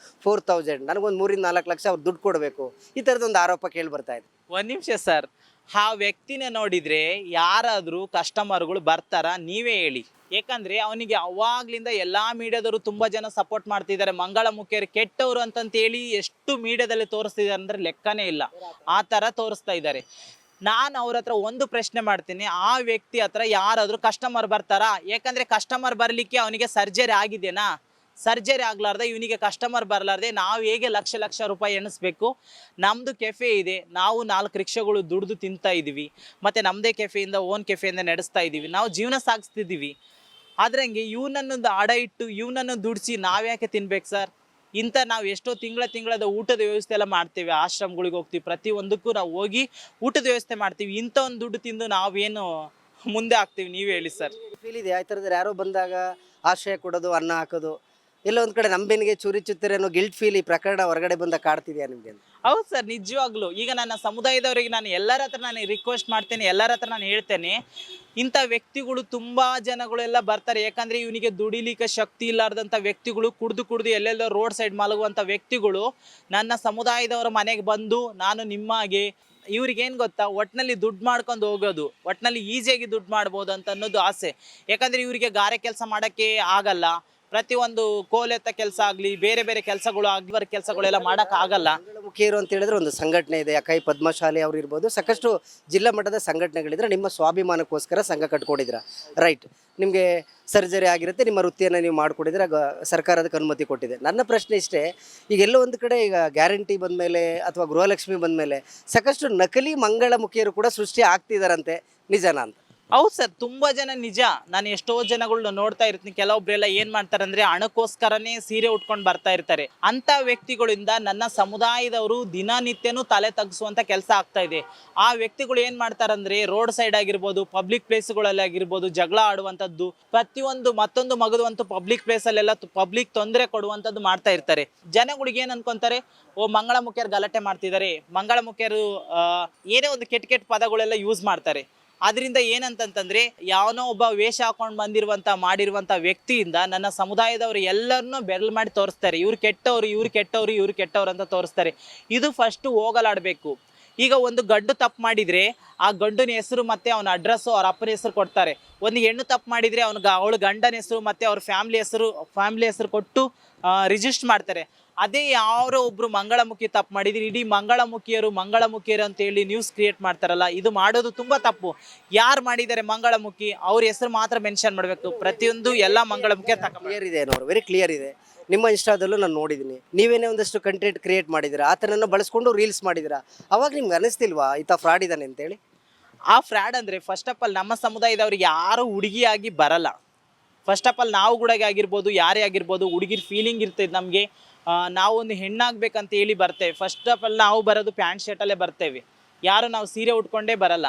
4000, ನನಗೊಂದು 3ರಿಂದ 4 ಲಕ್ಷ ಅವ್ರು ದುಡ್ಡು ಕೊಡಬೇಕು. ಈ ಥರದೊಂದು ಆರೋಪ ಕೇಳಿ ಬರ್ತಾ ಇದೆ. ಒಂದು ನಿಮಿಷ ಸರ್, ಆ ವ್ಯಕ್ತಿನ ನೋಡಿದರೆ ಯಾರಾದರೂ ಕಸ್ಟಮರ್ಗಳು ಬರ್ತಾರಾ ನೀವೇ ಹೇಳಿ? ಯಾಕಂದರೆ ಅವನಿಗೆ ಅವಾಗ್ಲಿಂದ ಎಲ್ಲ ಮೀಡಿಯಾದವರು ತುಂಬ ಜನ ಸಪೋರ್ಟ್ ಮಾಡ್ತಿದ್ದಾರೆ. ಮಂಗಳಮುಖಿಯರು ಕೆಟ್ಟವರು ಅಂತಂತೇಳಿ ಎಷ್ಟು ಮೀಡಿಯಾದಲ್ಲಿ ತೋರಿಸ್ತಿದ್ದಾರೆ ಅಂದರೆ ಲೆಕ್ಕನೇ ಇಲ್ಲ. ಆ ಥರ ತೋರಿಸ್ತಾ ಇದ್ದಾರೆ. ನಾನು ಅವ್ರ ಹತ್ರ ಒಂದು ಪ್ರಶ್ನೆ ಮಾಡ್ತೀನಿ, ಆ ವ್ಯಕ್ತಿ ಹತ್ರ ಯಾರಾದರೂ ಕಸ್ಟಮರ್ ಬರ್ತಾರಾ? ಯಾಕಂದರೆ ಕಸ್ಟಮರ್ ಬರಲಿಕ್ಕೆ ಅವನಿಗೆ ಸರ್ಜರಿ ಆಗಿದೆನಾ? ಸರ್ಜರಿ ಆಗ್ಲಾರ್ದೆ ಇವನಿಗೆ ಕಸ್ಟಮರ್ ಬರಲಾರ್ದೆ ನಾವು ಹೇಗೆ ಲಕ್ಷ ರೂಪಾಯಿ ಎಣಿಸ್ಬೇಕು? ನಮ್ಮದು ಕೆಫೆ ಇದೆ, ನಾವು 4 ರಿಕ್ಷಾಗಳು ದುಡ್ದು ತಿಂತಾ ಇದ್ದೀವಿ, ಮತ್ತು ನಮ್ಮದೇ ಕೆಫೆಯಿಂದ ಓನ್ ಕೆಫೆಯಿಂದ ನಡೆಸ್ತಾ ಇದ್ದೀವಿ, ನಾವು ಜೀವನ ಸಾಗಿಸ್ತಿದ್ದೀವಿ. ಆದ್ರಂಗೆ ಇವನನ್ನು ಅಡ ಇಟ್ಟು ಇವನನ್ನು ದುಡಿಸಿ ನಾವ್ಯಾಕೆ ತಿನ್ಬೇಕು ಸರ್? ನಾವು ಎಷ್ಟೋ ತಿಂಗಳದ ಊಟದ ವ್ಯವಸ್ಥೆ ಎಲ್ಲ ಮಾಡ್ತೇವೆ. ಆಶ್ರಮಗಳಿಗೆ ಹೋಗ್ತೀವಿ, ಪ್ರತಿಯೊಂದಕ್ಕೂ ನಾವು ಹೋಗಿ ಊಟದ ವ್ಯವಸ್ಥೆ ಮಾಡ್ತೀವಿ. ಇಂಥ ಒಂದು ದುಡ್ಡು ತಿಂದು ನಾವೇನು ಮುಂದೆ ಆಗ್ತೀವಿ? ನೀವೇ ಹೇಳಿ ಸರ್. ಫೀಲ್ ಇದೆ ಆ ಥರದ್ದು? ಯಾರೋ ಬಂದಾಗ ಆಶ್ರಯ ಕೊಡೋದು, ಅನ್ನ ಹಾಕೋದು, ಎಲ್ಲ ಒಂದು ಕಡೆ ನಮ್ಮ ಬೆನ್ನಿಗೆ ಚೂರಿ ಚುತ್ತಾರೆ ಅನ್ನೋ ಗಿಲ್ಟ್ ಫೀಲ್ ಈ ಪ್ರಕರಣ ಹೊರಗಡೆ ಬಂದ ಕಾಡ್ತಿದೆಯಾ ನಿಮಗೆ? ಹೌದು ಸರ್, ನಿಜವಾಗ್ಲೂ. ಈಗ ನನ್ನ ಸಮುದಾಯದವರಿಗೆ ನಾನು ಎಲ್ಲರ ಹತ್ರ ರಿಕ್ವೆಸ್ಟ್ ಮಾಡ್ತೇನೆ, ಎಲ್ಲರ ಹತ್ರ ನಾನು ಹೇಳ್ತೇನೆ, ಇಂಥ ವ್ಯಕ್ತಿಗಳು ತುಂಬ ಜನಗಳೆಲ್ಲ ಬರ್ತಾರೆ. ಯಾಕಂದರೆ ಇವನಿಗೆ ದುಡಿಲಿಕ್ಕೆ ಶಕ್ತಿ ಇಲ್ಲಾರ್ದಂಥ ವ್ಯಕ್ತಿಗಳು, ಕುಡ್ದು ಎಲ್ಲೆಲ್ಲೋ ರೋಡ್ ಸೈಡ್ ಮಲಗುವಂಥ ವ್ಯಕ್ತಿಗಳು ನನ್ನ ಸಮುದಾಯದವರ ಮನೆಗೆ ಬಂದು, ನಾನು ನಿಮ್ಮಾಗೆ ಇವ್ರಿಗೇನು ಗೊತ್ತಾ, ಒಟ್ಟಿನಲ್ಲಿ ದುಡ್ಡು ಮಾಡ್ಕೊಂಡು ಹೋಗೋದು, ಒಟ್ಟಿನಲ್ಲಿ ಈಸಿಯಾಗಿ ದುಡ್ಡು ಮಾಡ್ಬೋದು ಅಂತ ಅನ್ನೋದು ಆಸೆ. ಯಾಕಂದರೆ ಇವರಿಗೆ ಗಾರೆ ಕೆಲಸ ಮಾಡೋಕ್ಕೆ ಆಗಲ್ಲ. ಪ್ರತಿಯೊಂದು ಕೋಲೆತ್ತ ಕೆಲಸ ಆಗಲಿ, ಬೇರೆ ಕೆಲಸಗಳು ಆಗಲಿ, ಕೆಲಸಗಳೆಲ್ಲ ಮಾಡೋಕ್ಕಾಗಲ್ಲ. ಮಂಗಳಮುಖಿಯರು ಅಂತ ಹೇಳಿದ್ರೆ ಒಂದು ಸಂಘಟನೆ ಇದೆ. ಅಕೈ ಪದ್ಮಶಾಲಿ ಅವರು ಇರ್ಬೋದು, ಸಾಕಷ್ಟು ಜಿಲ್ಲಾ ಮಟ್ಟದ ಸಂಘಟನೆಗಳಿದ್ರೆ ನಿಮ್ಮ ಸ್ವಾಭಿಮಾನಕ್ಕೋಸ್ಕರ ಸಂಘ ಕಟ್ಕೊಂಡಿದ್ದೀರಾ, ರೈಟ್? ನಿಮಗೆ ಸರ್ಜರಿ ಆಗಿರುತ್ತೆ, ನಿಮ್ಮ ವೃತ್ತಿಯನ್ನು ನೀವು ಮಾಡಿಕೊಟ್ಟಿದ್ರೆ ಸರ್ಕಾರದಕ್ಕೆ ಅನುಮತಿ ಕೊಟ್ಟಿದೆ. ನನ್ನ ಪ್ರಶ್ನೆ ಇಷ್ಟೇ, ಈಗ ಎಲ್ಲೋ ಒಂದು ಕಡೆ ಈಗ ಗ್ಯಾರಂಟಿ ಬಂದಮೇಲೆ ಅಥವಾ ಗೃಹಲಕ್ಷ್ಮಿ ಬಂದಮೇಲೆ ಸಾಕಷ್ಟು ನಕಲಿ ಮಂಗಳಮುಖಿಯರು ಕೂಡ ಸೃಷ್ಟಿ ಆಗ್ತಿದಾರಂತೆ, ನಿಜನಾ ಅಂತ? ಹೌದು ಸರ್, ತುಂಬ ಜನ ನಿಜ. ನಾನು ಎಷ್ಟೋ ಜನಗಳನ್ನ ನೋಡ್ತಾ ಇರ್ತೀನಿ. ಕೆಲವೊಬ್ರೆಲ್ಲ ಏನು ಮಾಡ್ತಾರೆ ಅಂದರೆ ಹಣಕ್ಕೋಸ್ಕರನೇ ಸೀರೆ ಉಟ್ಕೊಂಡು ಬರ್ತಾ ಇರ್ತಾರೆ. ಅಂಥ ವ್ಯಕ್ತಿಗಳಿಂದ ನನ್ನ ಸಮುದಾಯದವರು ದಿನನಿತ್ಯನೂ ತಲೆ ತಗ್ಗಿಸುವಂಥ ಕೆಲಸ ಆಗ್ತಾ ಇದೆ. ಆ ವ್ಯಕ್ತಿಗಳು ಏನು ಮಾಡ್ತಾರಂದರೆ ರೋಡ್ ಸೈಡ್ ಆಗಿರ್ಬೋದು, ಪಬ್ಲಿಕ್ ಪ್ಲೇಸ್ಗಳಲ್ಲಿ ಆಗಿರ್ಬೋದು, ಜಗಳ ಆಡುವಂಥದ್ದು, ಪ್ರತಿಯೊಂದು ಮತ್ತೊಂದು ಮಗದುವಂತೂ ಪಬ್ಲಿಕ್ ಪ್ಲೇಸಲ್ಲೆಲ್ಲ ಪಬ್ಲಿಕ್ ತೊಂದರೆ ಕೊಡುವಂಥದ್ದು ಮಾಡ್ತಾ ಇರ್ತಾರೆ. ಜನಗಳಿಗೆ ಏನು ಅನ್ಕೊಂತಾರೆ, ಓ ಮಂಗಳಮುಖಿಯರು ಗಲಾಟೆ ಮಾಡ್ತಿದ್ದಾರೆ, ಮಂಗಳಮುಖಿಯರು ಏನೇ ಒಂದು ಕೆಟ್ಟ ಪದಗಳೆಲ್ಲ ಯೂಸ್ ಮಾಡ್ತಾರೆ. ಅದರಿಂದ ಏನಂತಂತಂದರೆ ಯಾವನೋ ಒಬ್ಬ ವೇಷ ಹಾಕೊಂಡು ಮಾಡಿರುವಂಥ ವ್ಯಕ್ತಿಯಿಂದ ನನ್ನ ಸಮುದಾಯದವರು ಎಲ್ಲರನ್ನೂ ಬೆರಳು ಮಾಡಿ ತೋರಿಸ್ತಾರೆ. ಇವ್ರು ಕೆಟ್ಟವರು ಅಂತ ತೋರಿಸ್ತಾರೆ. ಇದು ಫಸ್ಟು ಹೋಗಲಾಡಬೇಕು. ಈಗ ಒಂದು ಗಂಡು ತಪ್ಪು ಮಾಡಿದರೆ ಆ ಗಂಡನ ಹೆಸರು ಮತ್ತು ಅವನ ಅಡ್ರೆಸ್ಸು ಅವ್ರ ಅಪ್ಪನ ಹೆಸರು ಕೊಡ್ತಾರೆ. ಒಂದು ಹೆಣ್ಣು ತಪ್ಪು ಮಾಡಿದರೆ ಅವಳ ಗಂಡನ ಹೆಸರು ಮತ್ತು ಅವ್ರ ಫ್ಯಾಮ್ಲಿ ಹೆಸರು ಕೊಟ್ಟು ರಿಜಿಸ್ಟರ್ ಮಾಡ್ತಾರೆ. ಅದೇ ಯಾರೋ ಒಬ್ಬರು ಮಂಗಳಮುಖಿ ತಪ್ಪು ಮಾಡಿದ್ರೆ ಇಡೀ ಮಂಗಳಮುಖಿಯರು ಅಂತೇಳಿ ನ್ಯೂಸ್ ಕ್ರಿಯೇಟ್ ಮಾಡ್ತಾರಲ್ಲ, ಇದು ಮಾಡೋದು ತುಂಬ ತಪ್ಪು. ಯಾರು ಮಾಡಿದ್ದಾರೆ ಮಂಗಳಮುಖಿ ಅವ್ರ ಹೆಸರು ಮಾತ್ರ ಮೆನ್ಷನ್ ಮಾಡಬೇಕು. ಪ್ರತಿಯೊಂದು ಎಲ್ಲ ಮಂಗಳಮುಖಿ ಕ್ಲಿಯರ್ ಇದೆ, ವೆರಿ ಕ್ಲಿಯರ್ ಇದೆ. ನಿಮ್ಮ ಇನ್ಸ್ಟಾದಲ್ಲೂ ನಾನು ನೋಡಿದ್ದೀನಿ, ನೀವೇನೇ ಒಂದಷ್ಟು ಕಂಟೆಂಟ್ ಕ್ರಿಯೇಟ್ ಮಾಡಿದ್ದೀರಾ, ಆತನನ್ನು ಬಳಸ್ಕೊಂಡು ರೀಲ್ಸ್ ಮಾಡಿದ್ದೀರಾ. ಅವಾಗ ನಿಮ್ಗೆ ಅನಿಸ್ತಿಲ್ವಾ ಈತ ಫ್ರಾಡ್ ಇದ್ದಾನೆ ಅಂತೇಳಿ? ಆ ಫ್ರಾಡ್ ಅಂದರೆ ಫಸ್ಟ್ ಆಫ್ ಆಲ್ ನಮ್ಮ ಸಮುದಾಯದವ್ರಿಗೆ ಯಾರು ಹುಡುಗಿಯಾಗಿ ಬರಲ್ಲ. ಫಸ್ಟ್ ಆಫ್ ಆಲ್ ನಾವು ಕೂಡ ಆಗಿರ್ಬೋದು, ಯಾರೇ ಆಗಿರ್ಬೋದು, ಹುಡುಗಿರ್ ಫೀಲಿಂಗ್ ಇರ್ತದೆ ನಮಗೆ. ನಾವು ಒಂದು ಹೆಣ್ಣಾಗಬೇಕಂತ ಹೇಳಿ ಬರ್ತೇವೆ. ಫಸ್ಟ್ ಆಫ್ ಆಲ್ ನಾವು ಬರೋದು ಪ್ಯಾಂಟ್ ಶರ್ಟಲ್ಲೇ ಬರ್ತೇವೆ. ಯಾರು ನಾವು ಸೀರೆ ಉಟ್ಕೊಂಡೇ ಬರಲ್ಲ.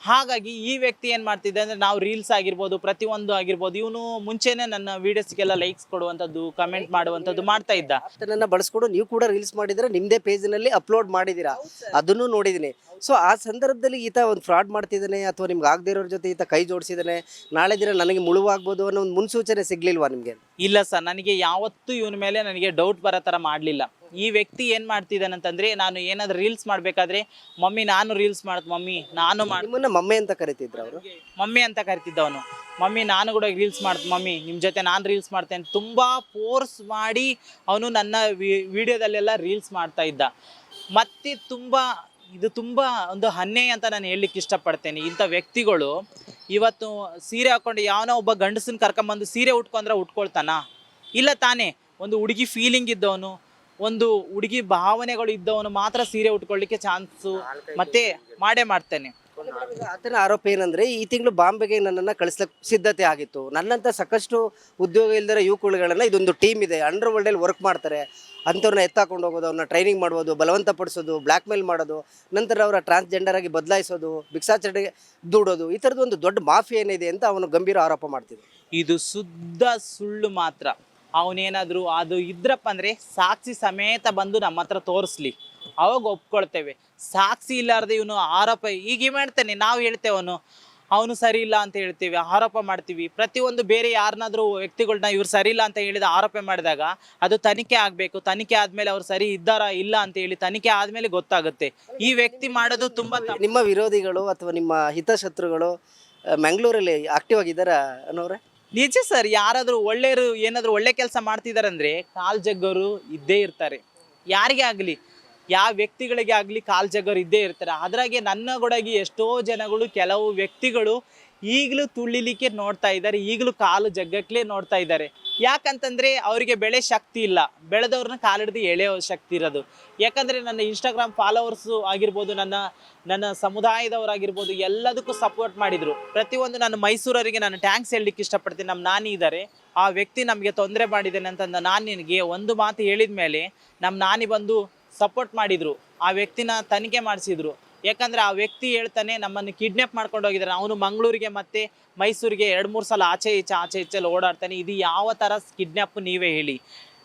ಹಾಗಾಗಿ ಈ ವ್ಯಕ್ತಿ ಏನು ಮಾಡ್ತಿದ್ದೆ ಅಂದರೆ, ನಾವು ರೀಲ್ಸ್ ಆಗಿರ್ಬೋದು, ಪ್ರತಿಯೊಂದು ಆಗಿರ್ಬೋದು, ಇವನು ಮುಂಚೆನೇ ನನ್ನ ವೀಡಿಯೋಸ್ಗೆಲ್ಲ ಲೈಕ್ಸ್ ಕೊಡುವಂಥದ್ದು, ಕಮೆಂಟ್ ಮಾಡುವಂಥದ್ದು ಮಾಡ್ತಾ ಇದ್ದ. ಆತನನ್ನ ಬಳಸ್ಕೊಂಡು ನೀವು ಕೂಡ ರೀಲ್ಸ್ ಮಾಡಿದ್ರೆ ನಿಮ್ಮದೇ ಪೇಜ್ನಲ್ಲಿ ಅಪ್ಲೋಡ್ ಮಾಡಿದ್ದೀರಾ, ಅದನ್ನು ನೋಡಿದ್ದೀನಿ. ಸೊ ಆ ಸಂದರ್ಭದಲ್ಲಿ ಈತ ಒಂದು ಫ್ರಾಡ್ ಮಾಡ್ತಿದ್ದಾನೆ ಅಥವಾ ನಿಮ್ಗೆ ಆಗದೇ ಇರೋರ ಜೊತೆ ಈತ ಕೈ ಜೋಡಿಸಿದ್ದಾನೆ, ನಾಳೆ ದಿನ ನನಗೆ ಮುಳುವಾಗ್ಬೋದು ಅನ್ನೋ ಒಂದು ಮುನ್ಸೂಚನೆ ಸಿಗ್ಲಿಲ್ವಾ ನಿಮಗೆ? ಇಲ್ಲ ಸರ್, ನನಗೆ ಯಾವತ್ತೂ ಇವನ ಮೇಲೆ ನನಗೆ ಡೌಟ್ ಬರೋ ಥರ ಮಾಡಲಿಲ್ಲ. ಈ ವ್ಯಕ್ತಿ ಏನು ಮಾಡ್ತಿದ್ದಾನಂತಂದರೆ, ನಾನು ಏನಾದರೂ ರೀಲ್ಸ್ ಮಾಡಬೇಕಾದ್ರೆ, ಮಮ್ಮಿ ನಾನು ರೀಲ್ಸ್ ಮಮ್ಮಿ ನಾನು ನಿಮ್ಮನ್ನ ಮಮ್ಮಿ ಅಂತ ಕರಿತಿದ್ರು ಅವರು? ಮಮ್ಮಿ ಅಂತ ಕರಿತಿದ್ದವನು. ಮಮ್ಮಿ ನಾನು ಕೂಡ ರೀಲ್ಸ್ ಮಮ್ಮಿ ನಿಮ್ಮ ಜೊತೆ ನಾನು ರೀಲ್ಸ್ ಮಾಡ್ತೇನೆ, ತುಂಬ ಫೋರ್ಸ್ ಮಾಡಿ ಅವನು ನನ್ನ ವಿಡಿಯೋದಲ್ಲೆಲ್ಲ ರೀಲ್ಸ್ ಮಾಡ್ತಾ ಇದ್ದ. ಮತ್ತು ಇದು ತುಂಬ ಒಂದು ಅನ್ಯಾಯ ಅಂತ ನಾನು ಹೇಳಲಿಕ್ಕೆ ಇಷ್ಟಪಡ್ತೇನೆ. ಇಂಥ ವ್ಯಕ್ತಿಗಳು ಇವತ್ತು ಸೀರೆ ಹಾಕ್ಕೊಂಡು ಯಾವನೋ ಒಬ್ಬ ಗಂಡಸನ್ನ ಕರ್ಕೊಂಬಂದು ಸೀರೆ ಉಟ್ಕೊಂಡ್ರೆ ಉಟ್ಕೊಳ್ತಾನ? ಇಲ್ಲ ತಾನೇ. ಒಂದು ಹುಡುಗಿ ಫೀಲಿಂಗ್ ಇದ್ದವನು, ಒಂದು ಹುಡುಗಿ ಭಾವನೆಗಳು ಇದ್ದವನು ಮಾತ್ರ ಸೀರೆ ಉಟ್ಕೊಳ್ಳಿಕ್ಕೆ ಚಾನ್ಸು ಮತ್ತೆ ಮಾಡ್ತೇನೆ. ಆತನ ಆರೋಪ ಏನಂದ್ರೆ, ಈ ತಿಂಗಳು ಬಾಂಬೆಗೆ ನನ್ನನ್ನು ಕಳಿಸ್ಲಿಕ್ಕೆ ಸಿದ್ಧತೆ ಆಗಿತ್ತು. ನನ್ನಂತ ಸಾಕಷ್ಟು ಉದ್ಯೋಗ ಇಲ್ಲದ ಯುವಕರುಗಳನ್ನ ಇದೊಂದು ಟೀಮ್ ಇದೆ, ಅಂಡರ್ ವರ್ಲ್ಡಲ್ಲಿ ವರ್ಕ್ ಮಾಡ್ತಾರೆ, ಅಂಥವ್ರನ್ನ ಎತ್ತಾಕೊಂಡು ಹೋಗೋದು, ಅವ್ರನ್ನ ಟ್ರೈನಿಂಗ್ ಮಾಡ್ಬೋದು, ಬಲವಂತ ಪಡಿಸೋದು, ಬ್ಲ್ಯಾಕ್ ಮೇಲ್ ಮಾಡೋದು, ನಂತರ ಅವರ ಟ್ರಾನ್ಸ್ಜೆಂಡರ್ ಆಗಿ ಬದಲಾಯಿಸೋದು, ಭಿಕ್ಷಾಚರಣೆಗೆ ದೂಡೋದು, ಈ ಥರದ್ದು ಒಂದು ದೊಡ್ಡ ಮಾಫಿಯಾ ಏನಿದೆ ಅಂತ ಅವನು ಗಂಭೀರ ಆರೋಪ ಮಾಡ್ತಿದ್ದ. ಇದು ಶುದ್ಧ ಸುಳ್ಳು ಮಾತ್ರ. ಅವನೇನಾದರೂ ಅದು ಇದ್ರಪ್ಪ ಅಂದರೆ ಸಾಕ್ಷಿ ಸಮೇತ ಬಂದು ನಮ್ಮ ಹತ್ರ ತೋರಿಸ್ಲಿ, ಅವಾಗ ಒಪ್ಕೊಳ್ತೇವೆ. ಸಾಕ್ಷಿ ಇಲ್ಲಾರ್ದೆ ಇವನು ಆರೋಪ ಹೀಗೆ ಮಾಡ್ತಾನೆ, ನಾವು ಹೇಳ್ತೇವೆ ಅವನು ಸರಿ ಇಲ್ಲ ಅಂತ ಹೇಳ್ತೀವಿ, ಆರೋಪ ಮಾಡ್ತೀವಿ. ಪ್ರತಿಯೊಂದು ಬೇರೆ ಯಾರನ್ನಾದ್ರೂ ವ್ಯಕ್ತಿಗಳನ್ನ ಇವ್ರು ಸರಿ ಇಲ್ಲ ಅಂತ ಹೇಳಿದ ಆರೋಪ ಮಾಡಿದಾಗ ಅದು ತನಿಖೆ ಆಗಬೇಕು. ತನಿಖೆ ಆದಮೇಲೆ ಅವ್ರು ಸರಿ ಇದ್ದಾರಾ ಇಲ್ಲ ಅಂತ ಹೇಳಿ ತನಿಖೆ ಆದಮೇಲೆ ಗೊತ್ತಾಗುತ್ತೆ. ಈ ವ್ಯಕ್ತಿ ಮಾಡೋದು ತುಂಬ ನಿಮ್ಮ ವಿರೋಧಿಗಳು ಅಥವಾ ನಿಮ್ಮ ಹಿತಶತ್ರುಗಳು ಮ್ಯಾಂಗ್ಳೂರಲ್ಲಿ ಆಕ್ಟಿವ್ ಆಗಿದ್ದಾರಾ ಅನ್ನೋರೆ? ನಿಜ ಸರ್. ಯಾರಾದರೂ ಒಳ್ಳೆಯರು ಏನಾದರೂ ಒಳ್ಳೆ ಕೆಲಸ ಮಾಡ್ತಿದಾರಂದರೆ ಕಾಲ್ ಜಗ್ಗೋರು ಇದ್ದೇ ಇರ್ತಾರೆ. ಯಾರಿಗೇ ಆಗಲಿ, ಯಾವ ವ್ಯಕ್ತಿಗಳಿಗೆ ಆಗಲಿ ಕಾಲ್ ಜಗ್ಗೋರು ಇದ್ದೇ ಇರ್ತಾರೆ. ಅದ್ರಾಗೆ ನನ್ನ ಕೊಡಗಿ ಎಷ್ಟೋ ಜನಗಳು, ಕೆಲವು ವ್ಯಕ್ತಿಗಳು ಈಗಲೂ ತುಳಿಲಿಕ್ಕೆ ನೋಡ್ತಾ ಇದ್ದಾರೆ, ಈಗಲೂ ಕಾಲು ಜಗ್ಗಕ್ಕೆ ನೋಡ್ತಾ ಇದ್ದಾರೆ. ಯಾಕಂತಂದರೆ ಅವರಿಗೆ ಬೆಳೆ ಶಕ್ತಿ ಇಲ್ಲ, ಬೆಳೆದವ್ರನ್ನ ಕಾಲಿಡ್ದು ಎಳೆಯೋ ಶಕ್ತಿ ಇರೋದು. ಯಾಕಂದರೆ ನನ್ನ ಇನ್ಸ್ಟಾಗ್ರಾಮ್ ಫಾಲೋವರ್ಸು ಆಗಿರ್ಬೋದು, ನನ್ನ ಸಮುದಾಯದವರಾಗಿರ್ಬೋದು, ಎಲ್ಲದಕ್ಕೂ ಸಪೋರ್ಟ್ ಮಾಡಿದರು. ಪ್ರತಿಯೊಂದು ನಾನು ಮೈಸೂರವರಿಗೆ ನಾನು ಟ್ಯಾಂಕ್ಸ್ ಹೇಳಲಿಕ್ಕೆ ಇಷ್ಟಪಡ್ತೀನಿ. ನಮ್ಮ ನಾನಿ ಇದ್ದಾರೆ, ಆ ವ್ಯಕ್ತಿ ನಮಗೆ ತೊಂದರೆ ಮಾಡಿದ್ದೇನೆ ಅಂತಂದು ನಾನು ನಿನಗೆ ಒಂದು ಮಾತು ಹೇಳಿದ ಮೇಲೆ ನಮ್ಮ ನಾನಿ ಬಂದು ಸಪೋರ್ಟ್ ಮಾಡಿದರು, ಆ ವ್ಯಕ್ತಿನ ತನಿಖೆ ಮಾಡಿಸಿದ್ರು. ಯಾಕಂದರೆ ಆ ವ್ಯಕ್ತಿ ಹೇಳ್ತಾನೆ ನಮ್ಮನ್ನು ಕಿಡ್ನಾಪ್ ಮಾಡ್ಕೊಂಡು ಹೋಗಿದ್ದಾರೆ. ಅವನು ಮಂಗಳೂರಿಗೆ ಮತ್ತು ಮೈಸೂರಿಗೆ 2-3 ಸಲ ಆಚೆ ಈಚೆಲ್ಲ ಓಡಾಡ್ತಾನೆ. ಇದು ಯಾವ ಥರ ಕಿಡ್ನಾಪ್ ನೀವೇ ಹೇಳಿ?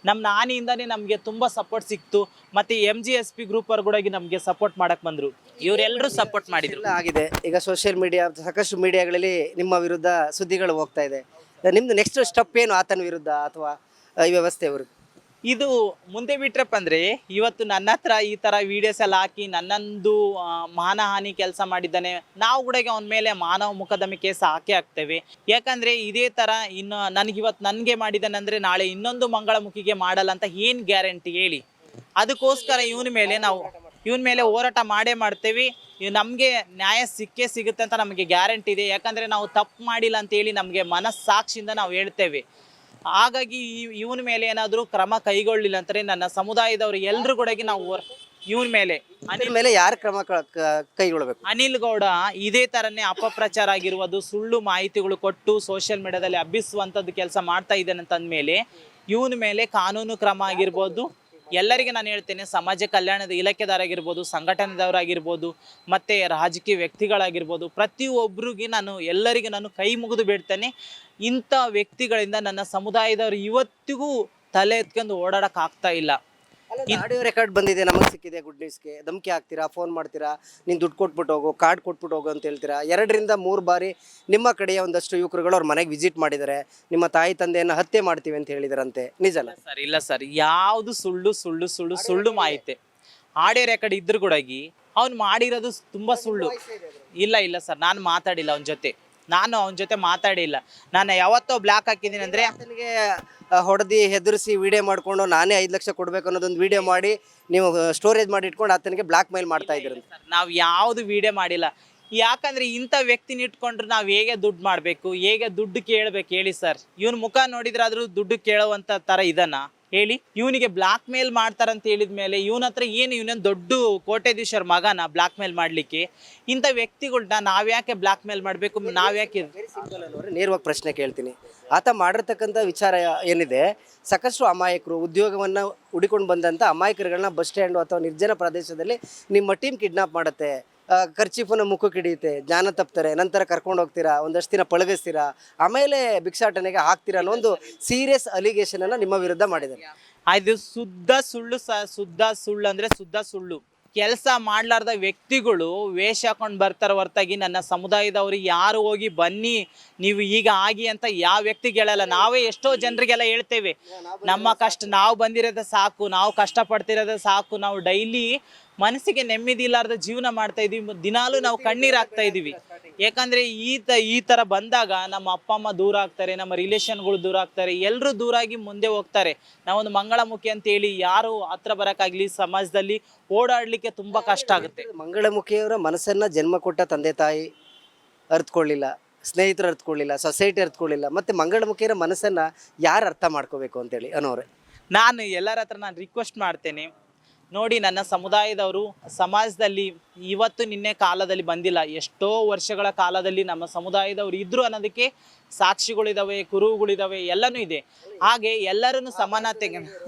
ನಮ್ಮ ನಾನಿಯಿಂದನೇ ನಮಗೆ ತುಂಬ ಸಪೋರ್ಟ್ ಸಿಕ್ತು. ಮತ್ತು MGSP ಗ್ರೂಪ್ ಅವ್ರು ಕೂಡ ನಮಗೆ ಸಪೋರ್ಟ್ ಮಾಡಕ್ಕೆ ಬಂದರು. ಇವರೆಲ್ಲರೂ ಸಪೋರ್ಟ್ ಮಾಡಿದರು. ಆಗಿದೆ. ಈಗ ಸೋಷಿಯಲ್ ಮೀಡಿಯಾ, ಸಾಕಷ್ಟು ಮೀಡಿಯಾಗಳಲ್ಲಿ ನಿಮ್ಮ ವಿರುದ್ಧ ಸುದ್ದಿಗಳು ಹೋಗ್ತಾ ಇದೆ. ನಿಮ್ದು ನೆಕ್ಸ್ಟ್ ಸ್ಟೆಪ್ ಏನು ಆತನ ವಿರುದ್ಧ ಅಥವಾ ಈ ವ್ಯವಸ್ಥೆಯವರು? ಇದು ಮುಂದೆ ಬಿಟ್ರಪ್ಪ ಅಂದರೆ, ಇವತ್ತು ನನ್ನ ಹತ್ರ ಈ ಥರ ವೀಡಿಯೋಸ್ ಎಲ್ಲ ಹಾಕಿ ನನ್ನೊಂದು ಮಾನಹಾನಿ ಕೆಲಸ ಮಾಡಿದ್ದಾನೆ, ನಾವು ಕೂಡ ಅವನ ಮೇಲೆ ಮಾನವ ಮೊಕದ್ದಮೆ ಕೇಸ್ ಹಾಕ್ತೇವೆ. ಯಾಕಂದರೆ ಇದೇ ಥರ ಇನ್ನು ನನಗೆ ಮಾಡಿದ್ದಾನೆ ಅಂದರೆ ನಾಳೆ ಇನ್ನೊಂದು ಮಂಗಳಮುಖಿಗೆ ಮಾಡಲ್ಲ ಅಂತ ಏನು ಗ್ಯಾರಂಟಿ ಹೇಳಿ? ಅದಕ್ಕೋಸ್ಕರ ಇವನ ಮೇಲೆ ಹೋರಾಟ ಮಾಡ್ತೇವೆ. ನಮಗೆ ನ್ಯಾಯ ಸಿಗುತ್ತೆ ಅಂತ ನಮಗೆ ಗ್ಯಾರಂಟಿ ಇದೆ. ಯಾಕಂದರೆ ನಾವು ತಪ್ಪು ಮಾಡಿಲ್ಲ ಅಂತೇಳಿ ನಮಗೆ ಮನಸ್ಸಾಕ್ಷಿಯಿಂದ ನಾವು ಹೇಳ್ತೇವೆ. ಹಾಗಾಗಿ ಇವನ ಮೇಲೆ ಏನಾದರೂ ಕ್ರಮ ಕೈಗೊಳ್ಳಿಲ್ಲ ಅಂತಾರೆ ನನ್ನ ಸಮುದಾಯದವರು ಎಲ್ಲರೂ ಕೂಡ ನಾವು ಇವನ ಮೇಲೆ ಯಾರು ಕ್ರಮ ಕೈಗೊಳ್ಳಬೇಕು? ಅನಿಲ್ ಗೌಡ ಇದೇ ಥರನೇ ಅಪಪ್ರಚಾರ ಆಗಿರುವುದು, ಸುಳ್ಳು ಮಾಹಿತಿಗಳು ಕೊಟ್ಟು ಸೋಷಿಯಲ್ ಮೀಡಿಯಾದಲ್ಲಿ ಹಬ್ಬಿಸುವಂಥದ್ದು ಕೆಲಸ ಮಾಡ್ತಾ ಇದ್ದಾನೆ ಅಂತಂದಮೇಲೆ ಇವನ ಮೇಲೆ ಕಾನೂನು ಕ್ರಮ ಆಗಿರ್ಬೋದು. ಎಲ್ಲರಿಗೆ ನಾನು ಹೇಳ್ತೇನೆ, ಸಮಾಜ ಕಲ್ಯಾಣದ ಇಲಾಖೆದಾರಾಗಿರ್ಬೋದು, ಸಂಘಟನೆದವರಾಗಿರ್ಬೋದು, ಮತ್ತು ರಾಜಕೀಯ ವ್ಯಕ್ತಿಗಳಾಗಿರ್ಬೋದು, ಪ್ರತಿಯೊಬ್ಬರಿಗೆ ಎಲ್ಲರಿಗೂ ನಾನು ಕೈ ಮುಗಿದು ಬಿಡ್ತೇನೆ. ಇಂಥ ವ್ಯಕ್ತಿಗಳಿಂದ ನನ್ನ ಸಮುದಾಯದವರು ಇವತ್ತಿಗೂ ತಲೆ ಎತ್ಕೊಂಡು ಓಡಾಡೋಕ್ಕಾಗ್ತಾ ಇಲ್ಲ. ಆಡಿಯೋ ರೆಕಾರ್ಡ್ ಬಂದಿದೆ, ನಮಗೆ ಸಿಕ್ಕಿದೆ. ಗುಡ್ ನ್ಯೂಸ್ಗೆ ಧಮಕಿ ಹಾಕ್ತೀರಾ, ಫೋನ್ ಮಾಡ್ತೀರಾ, ನೀನು ದುಡ್ಡು ಕೊಟ್ಬಿಟ್ಟು ಹೋಗು, ಕಾರ್ಡ್ ಕೊಟ್ಬಿಟ್ಟು ಹೋಗು ಅಂತ ಹೇಳ್ತೀರಾ. 2-3 ಬಾರಿ ನಿಮ್ಮ ಕಡೆಯ ಒಂದಷ್ಟು ಯುವಕರುಗಳು ಅವ್ರ ಮನೆಗೆ ವಿಸಿಟ್ ಮಾಡಿದ್ದಾರೆ, ನಿಮ್ಮ ತಾಯಿ ತಂದೆಯನ್ನು ಹತ್ಯೆ ಮಾಡ್ತೀವಿ ಅಂತ ಹೇಳಿದಾರಂತೆ. ನಿಜನ ಸರ್? ಇಲ್ಲ ಸರ್, ಯಾವುದು ಸುಳ್ಳು ಮಾಹಿತಿ. ಆಡಿಯೋ ರೆಕಾರ್ಡ್ ಇದ್ರು ಕೂಡ ಅವ್ನು ಮಾಡಿರೋದು ತುಂಬ ಸುಳ್ಳು. ಇಲ್ಲ ಸರ್, ನಾನು ಮಾತಾಡಿಲ್ಲ ಅವನ ಜೊತೆ ಮಾತಾಡಿಲ್ಲ. ನಾನು ಯಾವತ್ತೋ ಬ್ಲಾಕ್ ಹಾಕಿದ್ದೀನಿ ಅಂದರೆ ಆತನಿಗೆ ಹೊಡೆದು ಹೆದರಿಸಿ ವಿಡಿಯೋ ಮಾಡಿಕೊಂಡು ನಾನೇ 5 ಲಕ್ಷ ಕೊಡಬೇಕು ಅನ್ನೋದೊಂದು ವಿಡಿಯೋ ಮಾಡಿ ನೀವು ಸ್ಟೋರೇಜ್ ಮಾಡಿ ಇಟ್ಕೊಂಡು ಆತನಿಗೆ ಬ್ಲಾಕ್ ಮೇಲ್ ಮಾಡ್ತಾ ಇದ್ದೀರಿ. ನಾವು ಯಾವುದು ವಿಡಿಯೋ ಮಾಡಿಲ್ಲ. ಯಾಕಂದರೆ ಇಂಥ ವ್ಯಕ್ತಿನ ಇಟ್ಕೊಂಡ್ರೆ ನಾವು ಹೇಗೆ ದುಡ್ಡು ಮಾಡಬೇಕು, ಹೇಗೆ ದುಡ್ಡು ಕೇಳಬೇಕು ಹೇಳಿ ಸರ್? ಇವನ ಮುಖ ನೋಡಿದ್ರಾದ್ರೂ ದುಡ್ಡು ಕೇಳುವಂಥ ಥರ ಇದನ್ನ ಹೇಳಿ? ಇವನಿಗೆ ಬ್ಲಾಕ್ ಮೇಲ್ ಮಾಡ್ತಾರಂತ ಹೇಳಿದ ಮೇಲೆ ಇವನ ಹತ್ರ ಇವನೇನು ದೊಡ್ಡ ಕೋಟ್ಯಾಧೀಶರ ಮಗನ ಬ್ಲಾಕ್ ಮೇಲ್ ಮಾಡಲಿಕ್ಕೆ? ಇಂಥ ವ್ಯಕ್ತಿಗಳ್ನ ನಾವ್ಯಾಕೆ ಬ್ಲಾಕ್ ಮೇಲ್ ಮಾಡಬೇಕು? ನಾವ್ಯಾಕೆ? ನೇರವಾಗಿ ಪ್ರಶ್ನೆ ಕೇಳ್ತೀನಿ. ಆತ ಮಾಡಿರ್ತಕ್ಕಂಥ ವಿಚಾರ ಏನಿದೆ, ಸಾಕಷ್ಟು ಅಮಾಯಕರು, ಉದ್ಯೋಗವನ್ನು ಹುಡಿಕೊಂಡು ಬಂದಂಥ ಅಮಾಯಕರುಗಳನ್ನ ಬಸ್ ಸ್ಟ್ಯಾಂಡು ಅಥವಾ ನಿರ್ಜನ ಪ್ರದೇಶದಲ್ಲಿ ನಿಮ್ಮ ಟೀಮ್ ಕಿಡ್ನಾಪ್ ಮಾಡುತ್ತೆ, ಖರ್ಚೀಫನ್ನು ಮುಖಕ್ಕೆ ಹಿಡಿಯುತ್ತೆ, ಜ್ಞಾನ ತಪ್ತಾರೆ, ನಂತರ ಕರ್ಕೊಂಡು ಹೋಗ್ತೀರಾ, ಒಂದಷ್ಟು ದಿನ ಪಳಗಿಸ್ತೀರಾ, ಆಮೇಲೆ ಭಿಕ್ಷಾಟನೆಗೆ ಹಾಕ್ತೀರಾ ಅನ್ನೋ ಒಂದು ಸೀರಿಯಸ್ ಅಲಿಗೇಷನ್ ಅನ್ನ ನಿಮ್ಮ ವಿರುದ್ಧ ಮಾಡಿದ್ದಾರೆ. ಅದು ಶುದ್ಧ ಸುಳ್ಳು ಶುದ್ಧ ಸುಳ್ಳು ಅಂದ್ರೆ ಶುದ್ಧ ಸುಳ್ಳು. ಕೆಲಸ ಮಾಡ್ಲಾರ್ದ ವ್ಯಕ್ತಿಗಳು ವೇಷ ಹಾಕೊಂಡು ಬರ್ತಾರೆ ಹೊರತಾಗಿ ನನ್ನ ಸಮುದಾಯದವ್ರಿಗೆ ಯಾರು ಹೋಗಿ ಬನ್ನಿ ನೀವು ಈಗ ಆಗಿ ಅಂತ ಯಾವ ವ್ಯಕ್ತಿಗೆ ಹೇಳಲ್ಲ. ನಾವೇ ಎಷ್ಟೋ ಜನರಿಗೆಲ್ಲ ಹೇಳ್ತೇವೆ, ನಮ್ಮ ಕಷ್ಟ ನಾವು ಬಂದಿರೋದೇ ಸಾಕು, ನಾವು ಕಷ್ಟಪಡ್ತಿರೋದೇ ಸಾಕು, ನಾವು ಡೈಲಿ ಮನಸ್ಸಿಗೆ ನೆಮ್ಮದಿ ಇಲ್ಲಾರ್ದ ಜೀವನ ಮಾಡ್ತಾ ಇದೀವಿ, ದಿನಾಲೂ ನಾವು ಕಣ್ಣೀರು ಹಾಕ್ತಾ ಇದೀವಿ. ಯಾಕಂದ್ರೆ ಈ ತರ ಬಂದಾಗ ನಮ್ಮ ಅಪ್ಪ ಅಮ್ಮ ದೂರ ಆಗ್ತಾರೆ, ನಮ್ಮ ರಿಲೇಷನ್ಗಳು ದೂರ ಆಗ್ತಾರೆ, ಎಲ್ಲರೂ ದೂರಾಗಿ ಮುಂದೆ ಹೋಗ್ತಾರೆ. ನಾವೊಂದು ಮಂಗಳಮುಖಿ ಅಂತ ಹೇಳಿ ಯಾರು ಹತ್ರ ಬರೋಕ್ಕಾಗ್ಲಿ, ಸಮಾಜದಲ್ಲಿ ಓಡಾಡ್ಲಿಕ್ಕೆ ತುಂಬಾ ಕಷ್ಟ ಆಗುತ್ತೆ. ಮಂಗಳಮುಖಿಯವರ ಮನಸ್ಸನ್ನ ಜನ್ಮ ಕೊಟ್ಟ ತಂದೆ ತಾಯಿ ಅರ್ಥಕೊಳ್ಳಿಲ್ಲ, ಸ್ನೇಹಿತರು ಅರ್ಥಕೊಳ್ಳಿಲ್ಲ, ಸೊಸೈಟಿ ಅರ್ಥಕೊಳ್ಳಿಲ್ಲ, ಮತ್ತೆ ಮಂಗಳಮುಖಿಯರ ಮನಸ್ಸನ್ನ ಯಾರು ಅರ್ಥ ಮಾಡ್ಕೋಬೇಕು ಅಂತೇಳಿ ಅನ್ನೋರೆ. ನಾನು ಎಲ್ಲರ ಹತ್ರ ನಾನು ರಿಕ್ವೆಸ್ಟ್ ಮಾಡ್ತೇನೆ, ನೋಡಿ ನನ್ನ ಸಮುದಾಯದವರು ಸಮಾಜದಲ್ಲಿ ಇವತ್ತು ನಿನ್ನೆ ಕಾಲದಲ್ಲಿ ಬಂದಿಲ್ಲ, ಎಷ್ಟೋ ವರ್ಷಗಳ ಕಾಲದಲ್ಲಿ ನಮ್ಮ ಸಮುದಾಯದವರು ಇದ್ರು ಅನ್ನೋದಕ್ಕೆ ಸಾಕ್ಷಿಗಳಿದಾವೆ, ಕುರುಹುಗಳಿದಾವೆ, ಎಲ್ಲನೂ ಇದೆ. ಹಾಗೆ ಎಲ್ಲರನ್ನು ಸಮಾನತೆಗೆ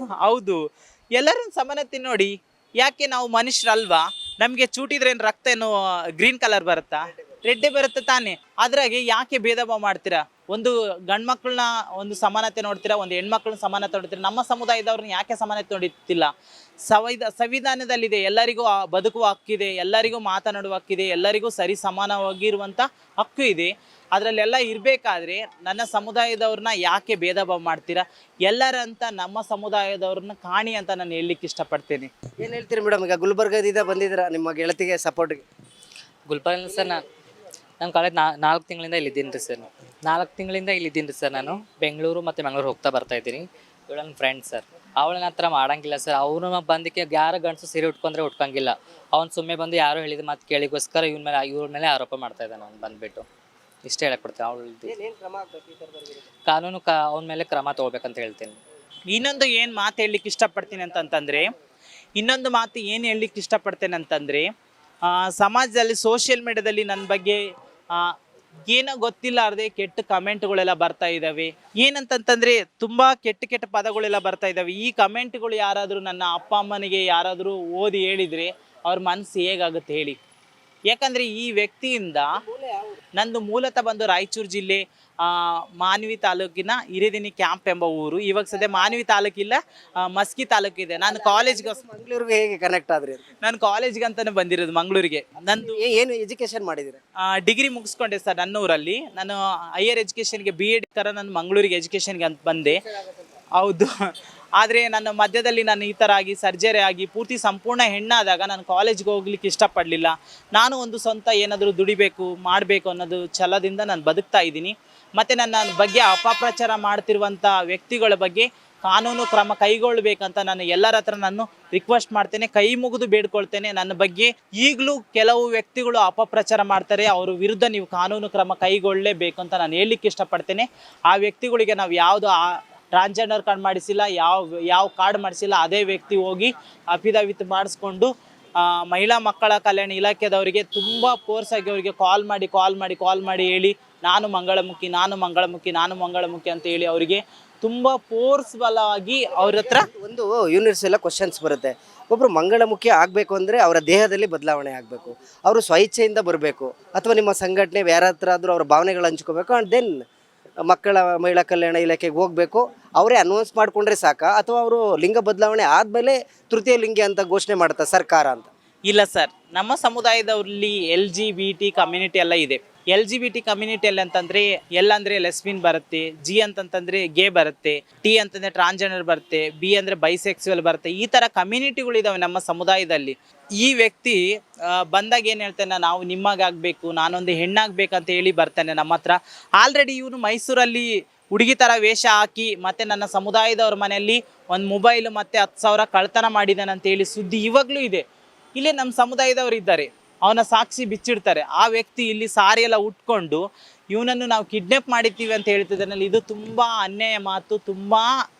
ಹೌದು, ಎಲ್ಲರನ್ನು ಸಮಾನತೆ ನೋಡಿ. ಯಾಕೆ ನಾವು ಮನುಷ್ಯರಲ್ವಾ? ನಮಗೆ ಚೂಟಿದ್ರೆ ಏನು ರಕ್ತ ಏನು ಗ್ರೀನ್ ಕಲರ್ ಬರುತ್ತಾ? ರೆಡ್ಡೇ ಬರುತ್ತೆ ತಾನೇ. ಅದ್ರಾಗೆ ಯಾಕೆ ಭೇದ ಭಾವ ಮಾಡ್ತೀರಾ? ಒಂದು ಗಂಡು ಮಕ್ಕಳನ್ನ ಒಂದು ಸಮಾನತೆ ನೋಡ್ತೀರಾ, ಒಂದು ಹೆಣ್ಮಕ್ಳನ್ನ ಸಮಾನತೆ ನೋಡ್ತೀರಾ, ನಮ್ಮ ಸಮುದಾಯದವ್ರನ್ನ ಯಾಕೆ ಸಮಾನತೆ ನೋಡುತ್ತಿಲ್ಲ? ಸಂವಿಧಾನದಲ್ಲಿದೆ, ಎಲ್ಲರಿಗೂ ಬದುಕುವ ಹಕ್ಕಿದೆ, ಎಲ್ಲರಿಗೂ ಮಾತನಾಡುವ ಹಕ್ಕಿದೆ, ಎಲ್ಲರಿಗೂ ಸರಿ ಸಮಾನವಾಗಿರುವಂಥ ಹಕ್ಕು ಇದೆ. ಅದರಲ್ಲೆಲ್ಲ ಇರಬೇಕಾದ್ರೆ ನನ್ನ ಸಮುದಾಯದವ್ರನ್ನ ಯಾಕೆ ಭೇದ ಭಾವ ಮಾಡ್ತೀರಾ? ಎಲ್ಲರಂತ ನಮ್ಮ ಸಮುದಾಯದವ್ರನ್ನ ಕಾಣಿ ಅಂತ ನಾನು ಹೇಳಲಿಕ್ಕೆ ಇಷ್ಟಪಡ್ತೇನೆ. ಏನು ಹೇಳ್ತೀರಿ ಮೇಡಮ್? ಈಗ ಗುಲ್ಬರ್ಗದಿಂದ ಬಂದಿದ್ದೀರಾ ನಿಮ್ಮ ಗೆಳತಿಗೆ ಸಪೋರ್ಟ್ಗೆ. ಗುಲ್ಬರ್ಗ ಸರ್, ನಾನು ಕಳೆದ 4 ತಿಂಗಳಿಂದ ಇಲ್ಲಿದ್ದೀನಿ ರೀ ಸರ್. 4 ತಿಂಗಳಿಂದ ಇಲ್ಲಿದ್ದೀನಿ ರೀ ಸರ್. ನಾನು ಬೆಂಗಳೂರು ಮತ್ತು ಮಂಗಳೂರು ಹೋಗ್ತಾ ಬರ್ತಾ ಇದ್ದೀನಿ. ಇವಳು ನನ್ನ ಫ್ರೆಂಡ್ ಸರ್. ಅವಳನ್ನ ಹತ್ರ ಮಾಡಂಗಿಲ್ಲ ಸರ್. ಅವನು ಬಂದಕ್ಕೆ ಯಾರು ಗಂಡಸು ಸೀರೆ ಉಟ್ಕೊಂಡ್ರೆ ಉಟ್ಕೊಂಗಿಲ್ಲ. ಅವ್ನು ಸುಮ್ಮನೆ ಬಂದು ಯಾರು ಹೇಳಿದ ಮಾತು ಕೇಳಿಗೋಸ್ಕರ ಇವ್ರ ಮೇಲೆ ಆರೋಪ ಮಾಡ್ತಾ ಇದ್ದಾನೆ. ಅವ್ನು ಬಂದುಬಿಟ್ಟು ಇಷ್ಟೇ ಹೇಳಕ್ ಕೊಡ್ತೇನೆ. ಕಾನೂನು ಅವನ ಮೇಲೆ ಕ್ರಮ ತೊಗೋಬೇಕಂತ ಹೇಳ್ತೀನಿ. ಇನ್ನೊಂದು ಏನು ಮಾತು ಹೇಳಲಿಕ್ಕೆ ಇಷ್ಟಪಡ್ತೀನಿ ಅಂತಂತಂದರೆ, ಇನ್ನೊಂದು ಮಾತು ಏನು ಹೇಳಲಿಕ್ಕೆ ಇಷ್ಟಪಡ್ತೇನೆ ಅಂತಂದರೆ, ಸಮಾಜದಲ್ಲಿ ಸೋಷಿಯಲ್ ಮೀಡಿಯಾದಲ್ಲಿ ನನ್ನ ಬಗ್ಗೆ ಏನೋ ಗೊತ್ತಿಲ್ಲಾರ್ದೆ ಕೆಟ್ಟ ಕಮೆಂಟ್ಗಳೆಲ್ಲ ಬರ್ತಾ ಇದ್ದಾವೆ. ಏನಂತಂತಂದರೆ ತುಂಬ ಕೆಟ್ಟ ಪದಗಳೆಲ್ಲ ಬರ್ತಾ ಇದ್ದಾವೆ. ಈ ಕಮೆಂಟ್ಗಳು ಯಾರಾದರೂ ನನ್ನ ಅಪ್ಪ ಅಮ್ಮನಿಗೆ ಯಾರಾದರೂ ಓದಿ ಹೇಳಿದರೆ ಅವ್ರ ಮನಸ್ಸು ಹೇಗಾಗುತ್ತೆ ಹೇಳಿ? ಯಾಕಂದರೆ ಈ ವ್ಯಕ್ತಿಯಿಂದ ನಂದು ಮೂಲತಃ ಬಂದು ರಾಯಚೂರು ಜಿಲ್ಲೆ ಮಾನ್ವಿ ತಾಲೂಕಿನ ಹಿರಿದಿನಿ ಕ್ಯಾಂಪ್ ಎಂಬ ಊರು. ಇವಾಗ ಸದ್ಯ ಮಾನ್ವಿ ತಾಲೂಕಿಲ್ಲ, ಮಸ್ಕಿ ತಾಲೂಕಿದೆ. ನಾನು ಕಾಲೇಜ್ಗೆ ಮಂಗಳೂರಿಗೆ ಹೇಗೆ ಕನೆಕ್ಟ್ ಆದ್ರಿ? ನಾನು ಕಾಲೇಜ್ಗೆ ಅಂತಾನೆ ಬಂದಿರೋದು ಮಂಗಳೂರಿಗೆ. ನಂದು ಏನು ಎಜುಕೇಶನ್ ಮಾಡಿದ್ದೀರಾ? ಡಿಗ್ರಿ ಮುಗಿಸ್ಕೊಂಡೆ ಸರ್ ನನ್ನೂರಲ್ಲಿ. ನಾನು ಹೈಯರ್ ಎಜುಕೇಷನ್ಗೆ BEd ಥರ ನಾನು ಮಂಗಳೂರಿಗೆ ಎಜುಕೇಷನ್ಗೆ ಅಂತ ಬಂದೆ. ಹೌದು, ಆದರೆ ನನ್ನ ಮಧ್ಯದಲ್ಲಿ ನಾನು ಈ ಥರ ಆಗಿ ಸರ್ಜರಿ ಆಗಿ ಪೂರ್ತಿ ಸಂಪೂರ್ಣ ಹೆಣ್ಣಾದಾಗ ನಾನು ಕಾಲೇಜ್ಗೆ ಹೋಗ್ಲಿಕ್ಕೆ ಇಷ್ಟಪಡಲಿಲ್ಲ. ನಾನು ಒಂದು ಸ್ವಂತ ಏನಾದರೂ ದುಡಿಬೇಕು ಮಾಡಬೇಕು ಅನ್ನೋದು ಛಲದಿಂದ ನಾನು ಬದುಕ್ತಾ ಇದ್ದೀನಿ. ಮತ್ತು ನನ್ನ ಬಗ್ಗೆ ಅಪಪ್ರಚಾರ ಮಾಡ್ತಿರುವಂಥ ವ್ಯಕ್ತಿಗಳ ಬಗ್ಗೆ ಕಾನೂನು ಕ್ರಮ ಕೈಗೊಳ್ಳಬೇಕಂತ ನಾನು ಎಲ್ಲರ ಹತ್ರ ನಾನು ರಿಕ್ವೆಸ್ಟ್ ಮಾಡ್ತೇನೆ, ಕೈ ಮುಗಿದು ಬೇಡ್ಕೊಳ್ತೇನೆ. ನನ್ನ ಬಗ್ಗೆ ಈಗಲೂ ಕೆಲವು ವ್ಯಕ್ತಿಗಳು ಅಪಪ್ರಚಾರ ಮಾಡ್ತಾರೆ, ಅವ್ರ ವಿರುದ್ಧ ನೀವು ಕಾನೂನು ಕ್ರಮ ಕೈಗೊಳ್ಳಲೇಬೇಕು ಅಂತ ನಾನು ಹೇಳಲಿಕ್ಕೆ ಇಷ್ಟಪಡ್ತೇನೆ. ಆ ವ್ಯಕ್ತಿಗಳಿಗೆ ನಾವು ಯಾವುದು ಟ್ರಾನ್ಸ್ಜೆಂಡರ್ ಕಾರ್ಡ್ ಮಾಡಿಸಿಲ್ಲ, ಯಾವ ಕಾರ್ಡ್ ಮಾಡಿಸಿಲ್ಲ, ಅದೇ ವ್ಯಕ್ತಿ ಹೋಗಿ ಅಫಿಡವಿಟ್ ಮಾಡಿಸ್ಕೊಂಡು ಮಹಿಳಾ ಮಕ್ಕಳ ಕಲ್ಯಾಣ ಇಲಾಖೆದವರಿಗೆ ತುಂಬ ಫೋರ್ಸಾಗಿ ಅವರಿಗೆ ಕಾಲ್ ಮಾಡಿ ಹೇಳಿ ನಾನು ಮಂಗಳಮುಖಿ ಅಂತ ಹೇಳಿ ಅವರಿಗೆ ತುಂಬ ಫೋರ್ಸ್ಫುಲ್ ಆಗಿ ಅವ್ರ ಹತ್ರ ಒಂದು ಯೂನಿವರ್ಸಲ್ ಕ್ವಶನ್ಸ್ ಬರುತ್ತೆ. ಒಬ್ಬರು ಮಂಗಳಮುಖಿ ಆಗಬೇಕು ಅಂದರೆ ಅವರ ದೇಹದಲ್ಲಿ ಬದಲಾವಣೆ ಆಗಬೇಕು, ಅವರು ಸ್ವಇಚ್ಛೆಯಿಂದ ಬರಬೇಕು, ಅಥವಾ ನಿಮ್ಮ ಸಂಘಟನೆ ಯಾರ ಹತ್ರ ಆದರೂ ಅವರ ಭಾವನೆಗಳು ಹಂಚ್ಕೋಬೇಕು, ಆ್ಯಂಡ್ ದೆನ್ ಮಹಿಳಾ ಕಲ್ಯಾಣ ಇಲಾಖೆಗೆ ಹೋಗಬೇಕು. ಅವರೇ ಅನೌನ್ಸ್ ಮಾಡಿಕೊಂಡ್ರೆ ಸಾಕಾ, ಅಥವಾ ಅವರು ಲಿಂಗ ಬದಲಾವಣೆ ಆದಮೇಲೆ ತೃತೀಯ ಲಿಂಗಿ ಅಂತ ಘೋಷಣೆ ಮಾಡುತ್ತಾ ಸರ್ಕಾರ ಅಂತ? ಇಲ್ಲ ಸರ್, ನಮ್ಮ ಸಮುದಾಯದಲ್ಲಿ LGBT ಕಮ್ಯುನಿಟಿ ಎಲ್ಲ ಇದೆ. LGBT ಕಮ್ಯುನಿಟಿಯಲ್ಲಿ ಅಂತಂದರೆ L ಅಂದರೆ ಲೆಸ್ಬಿನ್ ಬರುತ್ತೆ, G ಅಂತಂತಂದರೆ ಗೇ ಬರುತ್ತೆ, T ಅಂತಂದರೆ ಟ್ರಾನ್ಸ್ಜೆಂಡರ್ ಬರುತ್ತೆ, B ಅಂದರೆ ಬೈಸೆಕ್ಸುವಲ್ ಬರುತ್ತೆ. ಈ ಥರ ಕಮ್ಯುನಿಟಿಗಳಿದ್ದಾವೆ ನಮ್ಮ ಸಮುದಾಯದಲ್ಲಿ. ಈ ವ್ಯಕ್ತಿ ಬಂದಾಗ ಏನು ಹೇಳ್ತಾನೆ, ನಾವು ನಿಮಗಾಗಬೇಕು, ನಾನೊಂದು ಹೆಣ್ಣಾಗಬೇಕಂತ ಹೇಳಿ ಬರ್ತಾನೆ ನಮ್ಮ ಹತ್ರ. ಆಲ್ರೆಡಿ ಇವನು ಮೈಸೂರಲ್ಲಿ ಹುಡುಗಿ ಥರ ವೇಷ ಹಾಕಿ ಮತ್ತು ನನ್ನ ಸಮುದಾಯದವ್ರ ಮನೆಯಲ್ಲಿ ಒಂದು ಮೊಬೈಲು ಮತ್ತು 10,000 ಕಳ್ತನ ಮಾಡಿದ್ದಾನೆ ಅಂತೇಳಿ ಸುದ್ದಿ ಇವಾಗಲೂ ಇದೆ. ಇಲ್ಲೇ ನಮ್ಮ ಸಮುದಾಯದವರು ಇದ್ದಾರೆ, ಅವನ ಸಾಕ್ಷಿ ಬಿಚ್ಚಿಡ್ತಾರೆ. ಆ ವ್ಯಕ್ತಿ ಇಲ್ಲಿ ಸಾರಿ ಎಲ್ಲ ಉಟ್ಕೊಂಡು ಇವನನ್ನು ನಾವು ಕಿಡ್ನಾಪ್ ಮಾಡಿದ್ದೀವಿ ಅಂತ ಹೇಳ್ತಿದ್ದಾನಲ್ಲ, ಇದು ತುಂಬ ಅನ್ಯಾಯ ಮಾತು, ತುಂಬ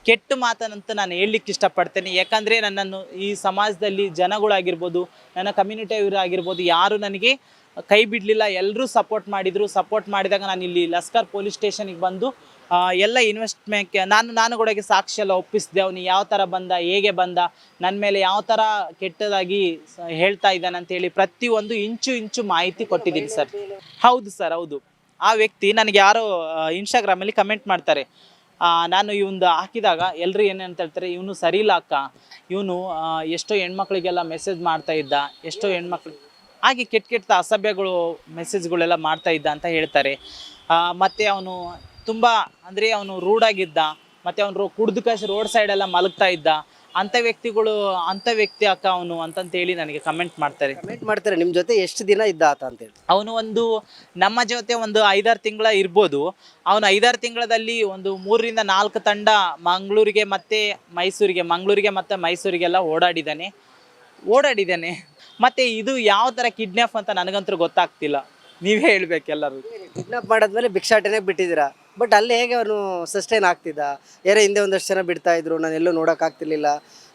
ಕೆಟ್ಟ ಮಾತನ್ನಂತ ನಾನು ಹೇಳಲಿಕ್ಕೆ ಇಷ್ಟಪಡ್ತೇನೆ. ಯಾಕಂದರೆ ನನ್ನನ್ನು ಈ ಸಮಾಜದಲ್ಲಿ ಜನಗಳಾಗಿರ್ಬೋದು, ನನ್ನ ಕಮ್ಯುನಿಟಿಯವರಾಗಿರ್ಬೋದು, ಯಾರು ನನಗೆ ಕೈ ಬಿಡಲಿಲ್ಲ, ಎಲ್ಲರೂ ಸಪೋರ್ಟ್ ಮಾಡಿದರು. ಸಪೋರ್ಟ್ ಮಾಡಿದಾಗ ನಾನು ಇಲ್ಲಿ ಲಸ್ಕರ್ ಪೊಲೀಸ್ ಸ್ಟೇಷನಿಗೆ ಬಂದು ಎಲ್ಲ ಇನ್ವೆಸ್ಟ್ಮೆಂಟ್ಗೆ ನಾನು ಕೂಡ ಸಾಕ್ಷಿ ಎಲ್ಲ ಒಪ್ಪಿಸಿದೆ. ಅವನು ಯಾವ ಥರ ಬಂದ, ಹೇಗೆ ಬಂದ, ನನ್ನ ಮೇಲೆ ಯಾವ ಥರ ಕೆಟ್ಟದಾಗಿ ಹೇಳ್ತಾ ಇದ್ದಾನೆ ಅಂತೇಳಿ ಪ್ರತಿಯೊಂದು ಇಂಚು ಮಾಹಿತಿ ಕೊಟ್ಟಿದ್ದೀನಿ ಸರ್. ಹೌದು ಸರ್, ಹೌದು. ಆ ವ್ಯಕ್ತಿ ನನಗೆ ಯಾರೋ ಇನ್ಸ್ಟಾಗ್ರಾಮಲ್ಲಿ ಕಮೆಂಟ್ ಮಾಡ್ತಾರೆ. ನಾನು ಇವನು ಹಾಕಿದಾಗ ಎಲ್ಲರೂ ಏನೇನು ಹೇಳ್ತಾರೆ, ಇವನು ಸರಿ ಇಲ್ಲ ಅಕ್ಕ, ಇವನು ಎಷ್ಟೋ ಹೆಣ್ಮಕ್ಳಿಗೆಲ್ಲ ಮೆಸೇಜ್ ಮಾಡ್ತಾ ಇದ್ದ, ಎಷ್ಟೋ ಹೆಣ್ಮಕ್ಳು ಹಾಗೆ ಕೆಟ್ಟ ಅಸಭ್ಯಗಳು ಮೆಸೇಜ್ಗಳೆಲ್ಲ ಮಾಡ್ತಾ ಇದ್ದ ಅಂತ ಹೇಳ್ತಾರೆ. ಮತ್ತು ಅವನು ತುಂಬ ಅಂದರೆ ಅವನು ರೂಢಾಗಿದ್ದ, ಮತ್ತು ಅವನು ಕುಡ್ದು ಕಾಸು ರೋಡ್ ಸೈಡೆಲ್ಲ ಮಲಗ್ತಾ ಇದ್ದ, ಅಂಥ ವ್ಯಕ್ತಿ ಅಕ್ಕ ಅವನು ಅಂತಂತೇಳಿ ನನಗೆ ಕಮೆಂಟ್ ಮಾಡ್ತಾರೆ. ನಿಮ್ಮ ಜೊತೆ ಎಷ್ಟು ದಿನ ಇದ್ದ ಆತ ಅಂತೇಳಿ? ಅವನು ನಮ್ಮ ಜೊತೆ ಒಂದು 5-6 ತಿಂಗಳ ಇರ್ಬೋದು. ಅವನು 5-6 ತಿಂಗಳಲ್ಲಿ ಒಂದು 3ರಿಂದ 4 ತಂಡ ಮಂಗಳೂರಿಗೆ ಮತ್ತು ಮೈಸೂರಿಗೆಲ್ಲ ಓಡಾಡಿದ್ದಾನೆ. ಮತ್ತು ಇದು ಯಾವ ಥರ ಕಿಡ್ನ್ಯಾಪ್ ಅಂತ ನನಗಂತೂ ಗೊತ್ತಾಗ್ತಿಲ್ಲ, ನೀವೇ ಹೇಳ್ಬೇಕು ಎಲ್ಲರೂ. ಕಿಡ್ನಾಪ್ ಮಾಡಾದ್ಮೇಲೆ ಭಿಕ್ಷಾಟನೆ ಬಿಟ್ಟಿದ್ದೀರಾ, ಬಟ್ ಅಲ್ಲಿ ಹೇಗೆ ಅವನು ಸಸ್ಟೈನ್ ಆಗ್ತಿದ್ದ? ಯಾರೋ ಹಿಂದೆ ಒಂದಷ್ಟು ಜನ ಬಿಡ್ತಾ ಇದ್ರು, ನಾನು ಎಲ್ಲೂ ನೋಡೋಕ್ಕಾಗ್ತಿರ್ಲಿಲ್ಲ,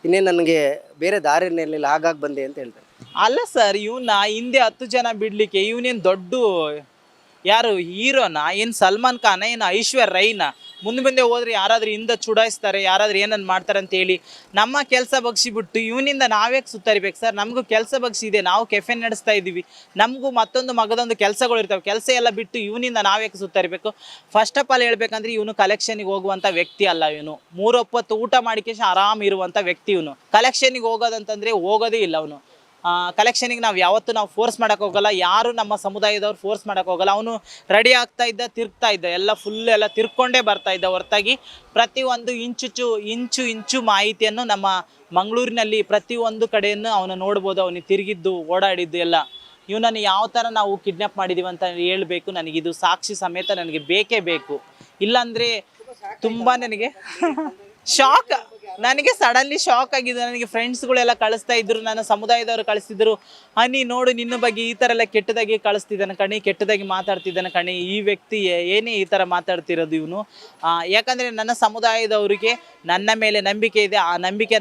ಇನ್ನೇನು ನನಗೆ ಬೇರೆ ದಾರಿನೇ ಇರಲಿಲ್ಲ, ಹಾಗಾಗಿ ಬಂದೆ ಅಂತ ಹೇಳ್ತಾರೆ. ಅಲ್ಲ ಸರ್, ಇವನ್ನ ಹಿಂದೆ 10 ಜನ ಬಿಡಲಿಕ್ಕೆ ಇವನೇನು ದೊಡ್ಡ ಯಾರು ಹೀರೋನ, ಏನು ಸಲ್ಮಾನ್ ಖಾನ, ಏನು ಐಶ್ವರ್ಯ ರೈನ? ಮುಂದೆ ಹೋದ್ರೆ ಯಾರಾದ್ರೂ ಹಿಂದೆ ಚುಡಾಯಿಸ್ತಾರೆ, ಯಾರಾದ್ರೂ ಏನನ್ನು ಮಾಡ್ತಾರೆ ಅಂತೇಳಿ ನಮ್ಮ ಕೆಲಸ ಬಗ್ಸಿಬಿಟ್ಟು ಇವನಿಂದ ನಾವ್ಯಾಕೆ ಸುತ್ತರಿಬೇಕು ಸರ್? ನಮಗೂ ಕೆಲಸ ಬಗ್ಸಿದೆ, ನಾವು ಕೆಫೆ ನಡೆಸ್ತಾ ಇದ್ದೀವಿ, ನಮಗೂ ಮತ್ತೊಂದು ಮಗದೊಂದು ಕೆಲಸಗಳು ಇರ್ತವೆ. ಕೆಲಸ ಎಲ್ಲ ಬಿಟ್ಟು ಇವನಿಂದ ನಾವ್ಯಾಕೆ ಸುತ್ತರಿಬೇಕು? ಫಸ್ಟ್ ಆಫ್ ಆಲ್ ಹೇಳ್ಬೇಕಂದ್ರೆ ಇವನು ಕಲೆಕ್ಷನಿಗೆ ಹೋಗುವಂಥ ವ್ಯಕ್ತಿ ಅಲ್ಲ. ಇವನು 3 ಹೊತ್ತು ಊಟ ಮಾಡಿಕೆ ಆರಾಮ್ ಇರುವಂಥ ವ್ಯಕ್ತಿ. ಇವನು ಕಲೆಕ್ಷನಿಗೆ ಹೋಗೋದಂತಂದರೆ ಹೋಗೋದೇ ಇಲ್ಲ. ಅವನು ಕಲೆಕ್ಷನಿಗೆ ನಾವು ಫೋರ್ಸ್ ಮಾಡೋಕ್ಕೆ ಹೋಗಲ್ಲ, ಯಾರು ನಮ್ಮ ಸಮುದಾಯದವ್ರು ಫೋರ್ಸ್ ಮಾಡೋಕ್ಕೆ ಹೋಗಲ್ಲ. ಅವನು ರೆಡಿ ಆಗ್ತಾ ಇದ್ದ, ತಿರುಗ್ತಾ ಇದ್ದ, ಎಲ್ಲ ತಿರ್ಕೊಂಡೇ ಬರ್ತಾ ಇದ್ದ ಹೊರತಾಗಿ ಪ್ರತಿಯೊಂದು ಇಂಚು ಮಾಹಿತಿಯನ್ನು ನಮ್ಮ ಮಂಗಳೂರಿನಲ್ಲಿ ಪ್ರತಿಯೊಂದು ಕಡೆಯನ್ನು ಅವನು ನೋಡ್ಬೋದು. ಅವನಿಗೆ ತಿರುಗಿದ್ದು, ಓಡಾಡಿದ್ದು ಎಲ್ಲ. ಇವನನ್ನು ಯಾವ ಥರ ನಾವು ಕಿಡ್ನ್ಯಾಪ್ ಮಾಡಿದ್ದೀವಿ ಅಂತ ಹೇಳಬೇಕು. ನನಗಿದು ಸಾಕ್ಷಿ ಸಮೇತ ನನಗೆ ಬೇಕೇ ಬೇಕು. ಇಲ್ಲಾಂದರೆ ತುಂಬ ನನಗೆ ನನಗೆ ಸಡನ್ಲಿ ಶಾಕ್ ಆಗಿದೆ. ನನಗೆ ಫ್ರೆಂಡ್ಸ್ಗಳೆಲ್ಲ ಕಳಿಸ್ತಾ ಇದ್ರು, ನನ್ನ ಸಮುದಾಯದವರು ಕಳಿಸ್ತಿದ್ರು, ನೀ ನೋಡು ನಿನ್ನ ಬಗ್ಗೆ ಈ ಥರ ಎಲ್ಲ ಕೆಟ್ಟದಾಗಿ ಕಳಿಸ್ತಿದ್ದಾನೆ ಕಣಿ, ಕೆಟ್ಟದಾಗಿ ಮಾತಾಡ್ತಿದ್ದಾನೆ ಕಣಿ, ಈ ವ್ಯಕ್ತಿ ಏನೇ ಈ ಥರ ಮಾತಾಡ್ತಿರೋದು ಇವನು. ಯಾಕಂದರೆ ನನ್ನ ಸಮುದಾಯದವರಿಗೆ ನನ್ನ ಮೇಲೆ ನಂಬಿಕೆ ಇದೆ. ಆ ನಂಬಿಕೆ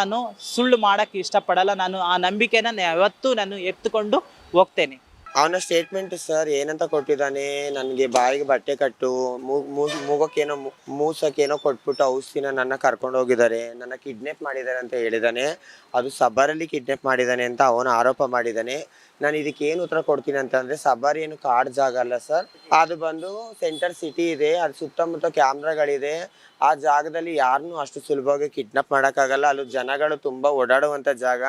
ನಾನು ಸುಳ್ಳು ಮಾಡೋಕ್ಕೆ ಇಷ್ಟಪಡಲ್ಲ. ನಾನು ಆ ನಂಬಿಕೆನ ಯಾವತ್ತೂ ಎತ್ತುಕೊಂಡು ಹೋಗ್ತೇನೆ. ಅವನ ಸ್ಟೇಟ್ಮೆಂಟ್ ಸರ್ ಏನಂತ ಕೊಟ್ಟಿದ್ದಾನೆ, ನನಗೆ ಬಾಯಿಗೆ ಬಟ್ಟೆ ಕಟ್ಟು, ಮೂಗಕ್ಕೇನೋ ಮೂಸಕ್ಕೇನೋ ಕೊಟ್ಬಿಟ್ಟು ಔಷಧಿನ ನನ್ನ ಕರ್ಕೊಂಡು ಹೋಗಿದ್ದಾರೆ, ನನ್ನ ಕಿಡ್ನಾಪ್ ಮಾಡಿದ್ದಾರೆ ಅಂತ ಹೇಳಿದ್ದಾನೆ. ಅದು ಸಬರಲ್ಲಿ ಕಿಡ್ನಾಪ್ ಮಾಡಿದ್ದಾನೆ ಅಂತ ಅವನು ಆರೋಪ ಮಾಡಿದ್ದಾನೆ. ನಾನು ಇದಕ್ಕೆ ಏನು ಉತ್ತರ ಕೊಡ್ತೀನಿ ಅಂತಂದರೆ, ಸಬರ್ ಏನು ಕಾಡು ಜಾಗ ಅಲ್ಲ ಸರ್, ಅದು ಬಂದು ಸೆಂಟರ್ ಸಿಟಿ ಇದೆ, ಅದು ಸುತ್ತಮುತ್ತ ಕ್ಯಾಮ್ರಾಗಳಿದೆ. ಆ ಜಾಗದಲ್ಲಿ ಯಾರನ್ನೂ ಅಷ್ಟು ಸುಲಭವಾಗಿ ಕಿಡ್ನಾಪ್ ಮಾಡೋಕ್ಕಾಗಲ್ಲ. ಅಲ್ಲಿ ಜನಗಳು ತುಂಬ ಓಡಾಡುವಂಥ ಜಾಗ,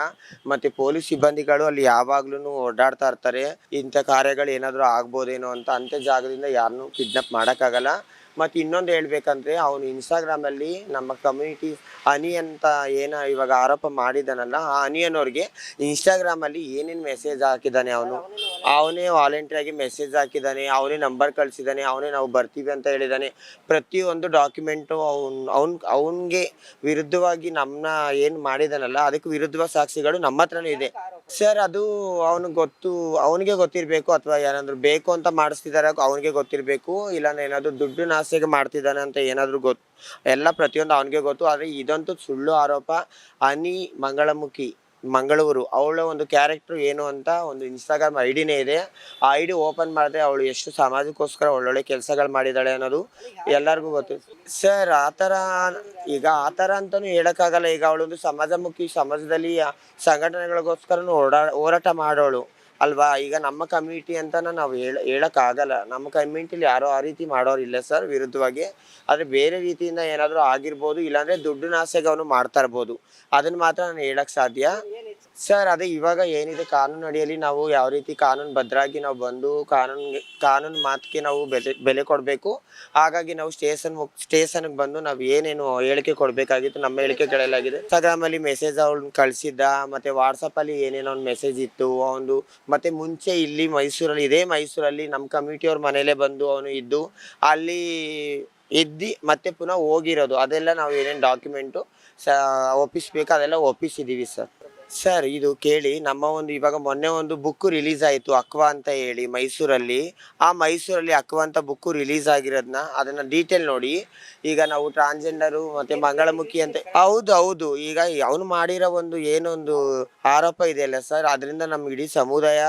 ಮತ್ತು ಪೊಲೀಸ್ ಸಿಬ್ಬಂದಿಗಳು ಅಲ್ಲಿ ಯಾವಾಗ್ಲೂ ಓಡಾಡ್ತಾ ಇರ್ತಾರೆ. ಇಂಥ ಕಾರ್ಯಗಳು ಏನಾದರೂ ಆಗ್ಬೋದೇನೋ ಅಂತ ಅಂಥ ಜಾಗದಿಂದ ಯಾರನ್ನೂ ಕಿಡ್ನಾಪ್ ಮಾಡೋಕ್ಕಾಗಲ್ಲ. ಮತ್ತು ಇನ್ನೊಂದು ಹೇಳ್ಬೇಕಂದ್ರೆ, ಅವನು ಇನ್ಸ್ಟಾಗ್ರಾಮಲ್ಲಿ ನಮ್ಮ ಕಮ್ಯುನಿಟಿ ಹನಿ ಅಂತ ಇವಾಗ ಆರೋಪ ಮಾಡಿದ್ದಾನಲ್ಲ, ಆ ಹನಿಯನ್ನೋರಿಗೆ ಇನ್ಸ್ಟಾಗ್ರಾಮಲ್ಲಿ ಏನೇನು ಮೆಸೇಜ್ ಹಾಕಿದ್ದಾನೆ, ಅವನೇ ವಾಲಂಟಿಯರಾಗಿ ಮೆಸೇಜ್ ಹಾಕಿದ್ದಾನೆ, ಅವನೇ ನಂಬರ್ ಕಳಿಸಿದ್ದಾನೆ, ಅವನೇ ನಾವು ಬರ್ತೀವಿ ಅಂತ ಹೇಳಿದ್ದಾನೆ. ಪ್ರತಿಯೊಂದು ಡಾಕ್ಯುಮೆಂಟು ಅವನಿಗೆ ವಿರುದ್ಧವಾಗಿ ನಮ್ಮನ್ನ ಏನು ಮಾಡಿದಾನಲ್ಲ, ಅದಕ್ಕೆ ವಿರುದ್ಧವಾದ ಸಾಕ್ಷಿಗಳು ನಮ್ಮ ಹತ್ರನೂ ಇದೆ ಸರ್. ಅದು ಅವನಿಗೆ ಗೊತ್ತಿರಬೇಕು, ಅಥವಾ ಏನಾದರೂ ಬೇಕು ಅಂತ ಮಾಡಿಸ್ತಿದ್ದಾರೆ ಅವನಿಗೆ ಗೊತ್ತಿರಬೇಕು, ಇಲ್ಲಾಂದ್ರೆ ಏನಾದರೂ ದುಡ್ಡು ಆಸೆಗೆ ಮಾಡ್ತಿದ್ದಾನೆ ಅಂತ ಏನಾದರೂ ಎಲ್ಲ ಪ್ರತಿಯೊಂದು ಅವನಿಗೆ ಗೊತ್ತು. ಆದರೆ ಇದಂತೂ ಸುಳ್ಳು ಆರೋಪ. ಹನಿ ಮಂಗಳೂರು ಅವಳ ಒಂದು ಕ್ಯಾರೆಕ್ಟರ್ ಏನು ಅಂತ ಒಂದು ಇನ್ಸ್ಟಾಗ್ರಾಮ್ ಐಡಿನೇ ಇದೆ. ಆ ಐಡಿ ಓಪನ್ ಮಾಡಿದ್ರೆ ಅವಳು ಎಷ್ಟು ಸಮಾಜಕ್ಕೋಸ್ಕರ ಒಳ್ಳೊಳ್ಳೆ ಕೆಲಸಗಳು ಮಾಡಿದ್ದಾಳೆ ಅನ್ನೋದು ಎಲ್ಲರಿಗೂ ಗೊತ್ತು ಸರ್. ಆ ಥರ ಅಂತಲೂ ಹೇಳೋಕ್ಕಾಗಲ್ಲ. ಈಗ ಅವಳೊಂದು ಸಮಾಜದಲ್ಲಿ ಸಂಘಟನೆಗಳಿಗೋಸ್ಕರನೂ ಹೋರಾಟ ಮಾಡೋಳು ಅಲ್ವಾ. ಈಗ ನಮ್ಮ ಕಮ್ಯುನಿಟಿ ಅಂತ ನಾವು ಹೇಳೋಕ್ಕಾಗಲ್ಲ. ನಮ್ಮ ಕಮ್ಯುನಿಟಿಲಿ ಯಾರೋ ಆ ರೀತಿ ಮಾಡೋರಿಲ್ಲ ಸರ್, ವಿರುದ್ಧವಾಗಿ. ಆದರೆ ಬೇರೆ ರೀತಿಯಿಂದ ಏನಾದರೂ ಆಗಿರ್ಬೋದು, ಇಲ್ಲಾಂದರೆ ದುಡ್ಡಿನ ಆಸೆಗೆ ಅವನು ಮಾಡ್ತಾ ಇರ್ಬೋದು. ಅದನ್ನು ಮಾತ್ರ ನಾನು ಹೇಳಕ್ಕೆ ಸಾಧ್ಯ ಸರ್. ಅದೇ ಇವಾಗ ಏನಿದೆ ಕಾನೂನು ಅಡಿಯಲ್ಲಿ ನಾವು ಯಾವ ರೀತಿ ಕಾನೂನು ಭದ್ರಾಗಿ ನಾವು ಬಂದು ಕಾನೂನು ಮಾತಿಗೆ ನಾವು ಬೆಲೆ ಕೊಡಬೇಕು. ಹಾಗಾಗಿ ನಾವು ಸ್ಟೇಷನ್ಗೆ ಬಂದು ನಾವು ಏನೇನು ಹೇಳಿಕೆ ಕೊಡಬೇಕಾಗಿತ್ತು ನಮ್ಮ ಹೇಳಿಕೆ ಕೇಳಲಾಗಿದೆ. ಇನ್ಸ್ಟಾಗ್ರಾಮಲ್ಲಿ ಮೆಸೇಜ್ ಅವಳು ಕಳಿಸಿದ್ದ, ಮತ್ತು ವಾಟ್ಸಪ್ಪಲ್ಲಿ ಏನೇನೋ ಒಂದು ಮೆಸೇಜ್ ಇತ್ತು ಅವನು. ಮತ್ತು ಮುಂಚೆ ಇಲ್ಲಿ ಮೈಸೂರಲ್ಲಿ ನಮ್ಮ ಕಮ್ಯುನಿಟಿಯವ್ರ ಮನೇಲೇ ಬಂದು ಅವನು ಇದ್ದು ಅಲ್ಲಿ ಮತ್ತೆ ಪುನಃ ಹೋಗಿರೋದು. ಅದೆಲ್ಲ ನಾವು ಏನೇನು ಡಾಕ್ಯುಮೆಂಟು ಒಪ್ಪಿಸ್ಬೇಕು ಅದೆಲ್ಲ ಒಪ್ಪಿಸಿದ್ದೀವಿ ಸರ್. ಇದು ಕೇಳಿ, ನಮ್ಮ ಇವಾಗ ಮೊನ್ನೆ ಒಂದು ಬುಕ್ಕು ರಿಲೀಸ್ ಆಯಿತು, ಅಕ್ವಾ ಅಂತ ಹೇಳಿ ಮೈಸೂರಲ್ಲಿ. ಆ ಮೈಸೂರಲ್ಲಿ ಅಕ್ವಾ ಅಂತ ಬುಕ್ಕು ರಿಲೀಸ್ ಆಗಿರೋದನ್ನ ಅದನ್ನು ಡೀಟೇಲ್ ನೋಡಿ. ಈಗ ನಾವು ಟ್ರಾನ್ಸ್ಜೆಂಡರು ಮತ್ತು ಮಂಗಳಮುಖಿ ಅಂತ ಹೌದು ಈಗ ಅವನು ಮಾಡಿರೋ ಏನೊಂದು ಆರೋಪ ಇದೆಯಲ್ಲ ಸರ್, ಅದರಿಂದ ನಮ್ಮ ಇಡೀ ಸಮುದಾಯ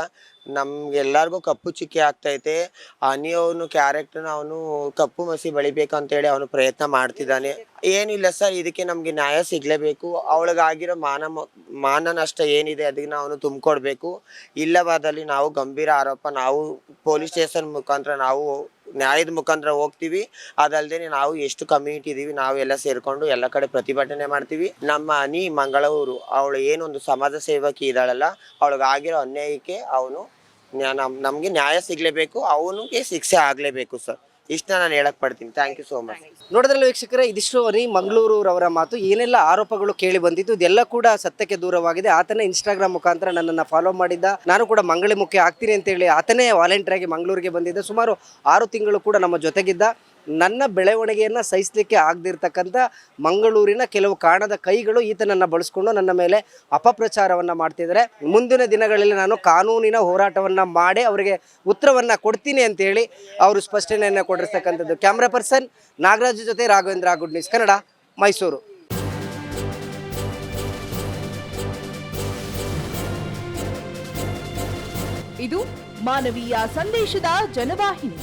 ನಮ್ಗೆಲ್ಲರಿಗೂ ಕಪ್ಪು ಚುಕ್ಕಿ ಆಗ್ತೈತೆ. ಅನಿ ಅವನು ಕ್ಯಾರೆಕ್ಟರ್ನ ಅವನು ಕಪ್ಪು ಮಸಿ ಬಳಿಬೇಕಂತೇಳಿ ಅವನು ಪ್ರಯತ್ನ ಮಾಡ್ತಿದ್ದಾನೆ. ಏನಿಲ್ಲ ಸರ್, ಇದಕ್ಕೆ ನಮಗೆ ನ್ಯಾಯ ಸಿಗಲೇಬೇಕು. ಅವಳಿಗಾಗಿರೋ ಮಾನ ನಷ್ಟ ಏನಿದೆ ಅದನ್ನ ಅವನು ತುಂಬಿಕೊಡ್ಬೇಕು. ಇಲ್ಲವಾದಲ್ಲಿ ನಾವು ಗಂಭೀರ ಆರೋಪ ನಾವು ಪೊಲೀಸ್ ಸ್ಟೇಷನ್ ಮುಖಾಂತರ ನಾವು ನ್ಯಾಯದ ಮುಖಾಂತರ ಹೋಗ್ತೀವಿ. ಅದಲ್ಲದೆ ನಾವು ಎಷ್ಟು ಕಮ್ಯುನಿಟಿ ಇದೀವಿ ನಾವೆಲ್ಲ ಸೇರ್ಕೊಂಡು ಎಲ್ಲ ಕಡೆ ಪ್ರತಿಭಟನೆ ಮಾಡ್ತೀವಿ. ನಮ್ಮ ಅನಿ ಮಂಗಳೂರು ಅವಳು ಏನೊಂದು ಸಮಾಜ ಸೇವಕಿ ಇದ್ದಾಳಲ್ಲ, ಅವಳಿಗಾಗಿರೋ ಅನ್ಯಾಯಕ್ಕೆ ಅವನು ನಮಗೆ ನ್ಯಾಯ ಸಿಗಲೇಬೇಕು, ಅವನಿಗೆ ಶಿಕ್ಷೆ ಆಗಲೇಬೇಕು ಸರ್. ಇಷ್ಟನ್ನ ನಾನು ಹೇಳಕ್ ಪಡ್ತೀನಿ. Thank you so much. ನೋಡಿದ್ರಲ್ಲ ವೀಕ್ಷಕರೇ, ಇದಿಷ್ಟು ಅನಿ ಮಂಗಳೂರವರ ಮಾತು. ಏನೆಲ್ಲ ಆರೋಪಗಳು ಕೇಳಿ ಬಂದಿತ್ತು ಇದೆಲ್ಲ ಕೂಡ ಸತ್ಯಕ್ಕೆ ದೂರವಾಗಿದೆ. ಆತನೇ ಇನ್ಸ್ಟಾಗ್ರಾಮ್ ಮುಖಾಂತರ ನನ್ನನ್ನು ಫಾಲೋ ಮಾಡಿದ್ದ. ನಾನು ಕೂಡ ಮಂಗಳಿ ಮುಖ್ಯ ಆಗ್ತೀನಿ ಅಂತೇಳಿ ಆತನೇ ವಾಲಂಟಿಯರ್ ಆಗಿ ಮಂಗಳೂರಿಗೆ ಬಂದಿದ್ದ. ಸುಮಾರು 6 ತಿಂಗಳು ಕೂಡ ನಮ್ಮ ಜೊತೆಗಿದ್ದ. ನನ್ನ ಬೆಳವಣಿಗೆಯನ್ನು ಸಹಿಸಲಿಕ್ಕೆ ಆಗದಿರ್ತಕ್ಕಂಥ ಮಂಗಳೂರಿನ ಕೆಲವು ಕಾಣದ ಕೈಗಳು ಈತನನ್ನು ಬಳಸ್ಕೊಂಡು ನನ್ನ ಮೇಲೆ ಅಪಪ್ರಚಾರವನ್ನು ಮಾಡ್ತಿದ್ದಾರೆ. ಮುಂದಿನ ದಿನಗಳಲ್ಲಿ ನಾನು ಕಾನೂನಿನ ಹೋರಾಟವನ್ನು ಮಾಡಿ ಅವರಿಗೆ ಉತ್ತರವನ್ನು ಕೊಡ್ತೀನಿ ಅಂತೇಳಿ ಅವರು ಸ್ಪಷ್ಟನೆಯನ್ನು ಕೊಡಿರ್ತಕ್ಕಂಥದ್ದು. ಕ್ಯಾಮ್ರಾ ಪರ್ಸನ್ ನಾಗರಾಜ್ ಜೊತೆ ರಾಘವೇಂದ್ರ, ಗುಡ್ ನ್ಯೂಸ್ ಕನ್ನಡ, ಮೈಸೂರು. ಇದು ಮಾನವೀಯ ಸಂದೇಶದ ಜನವಾಹಿನಿ.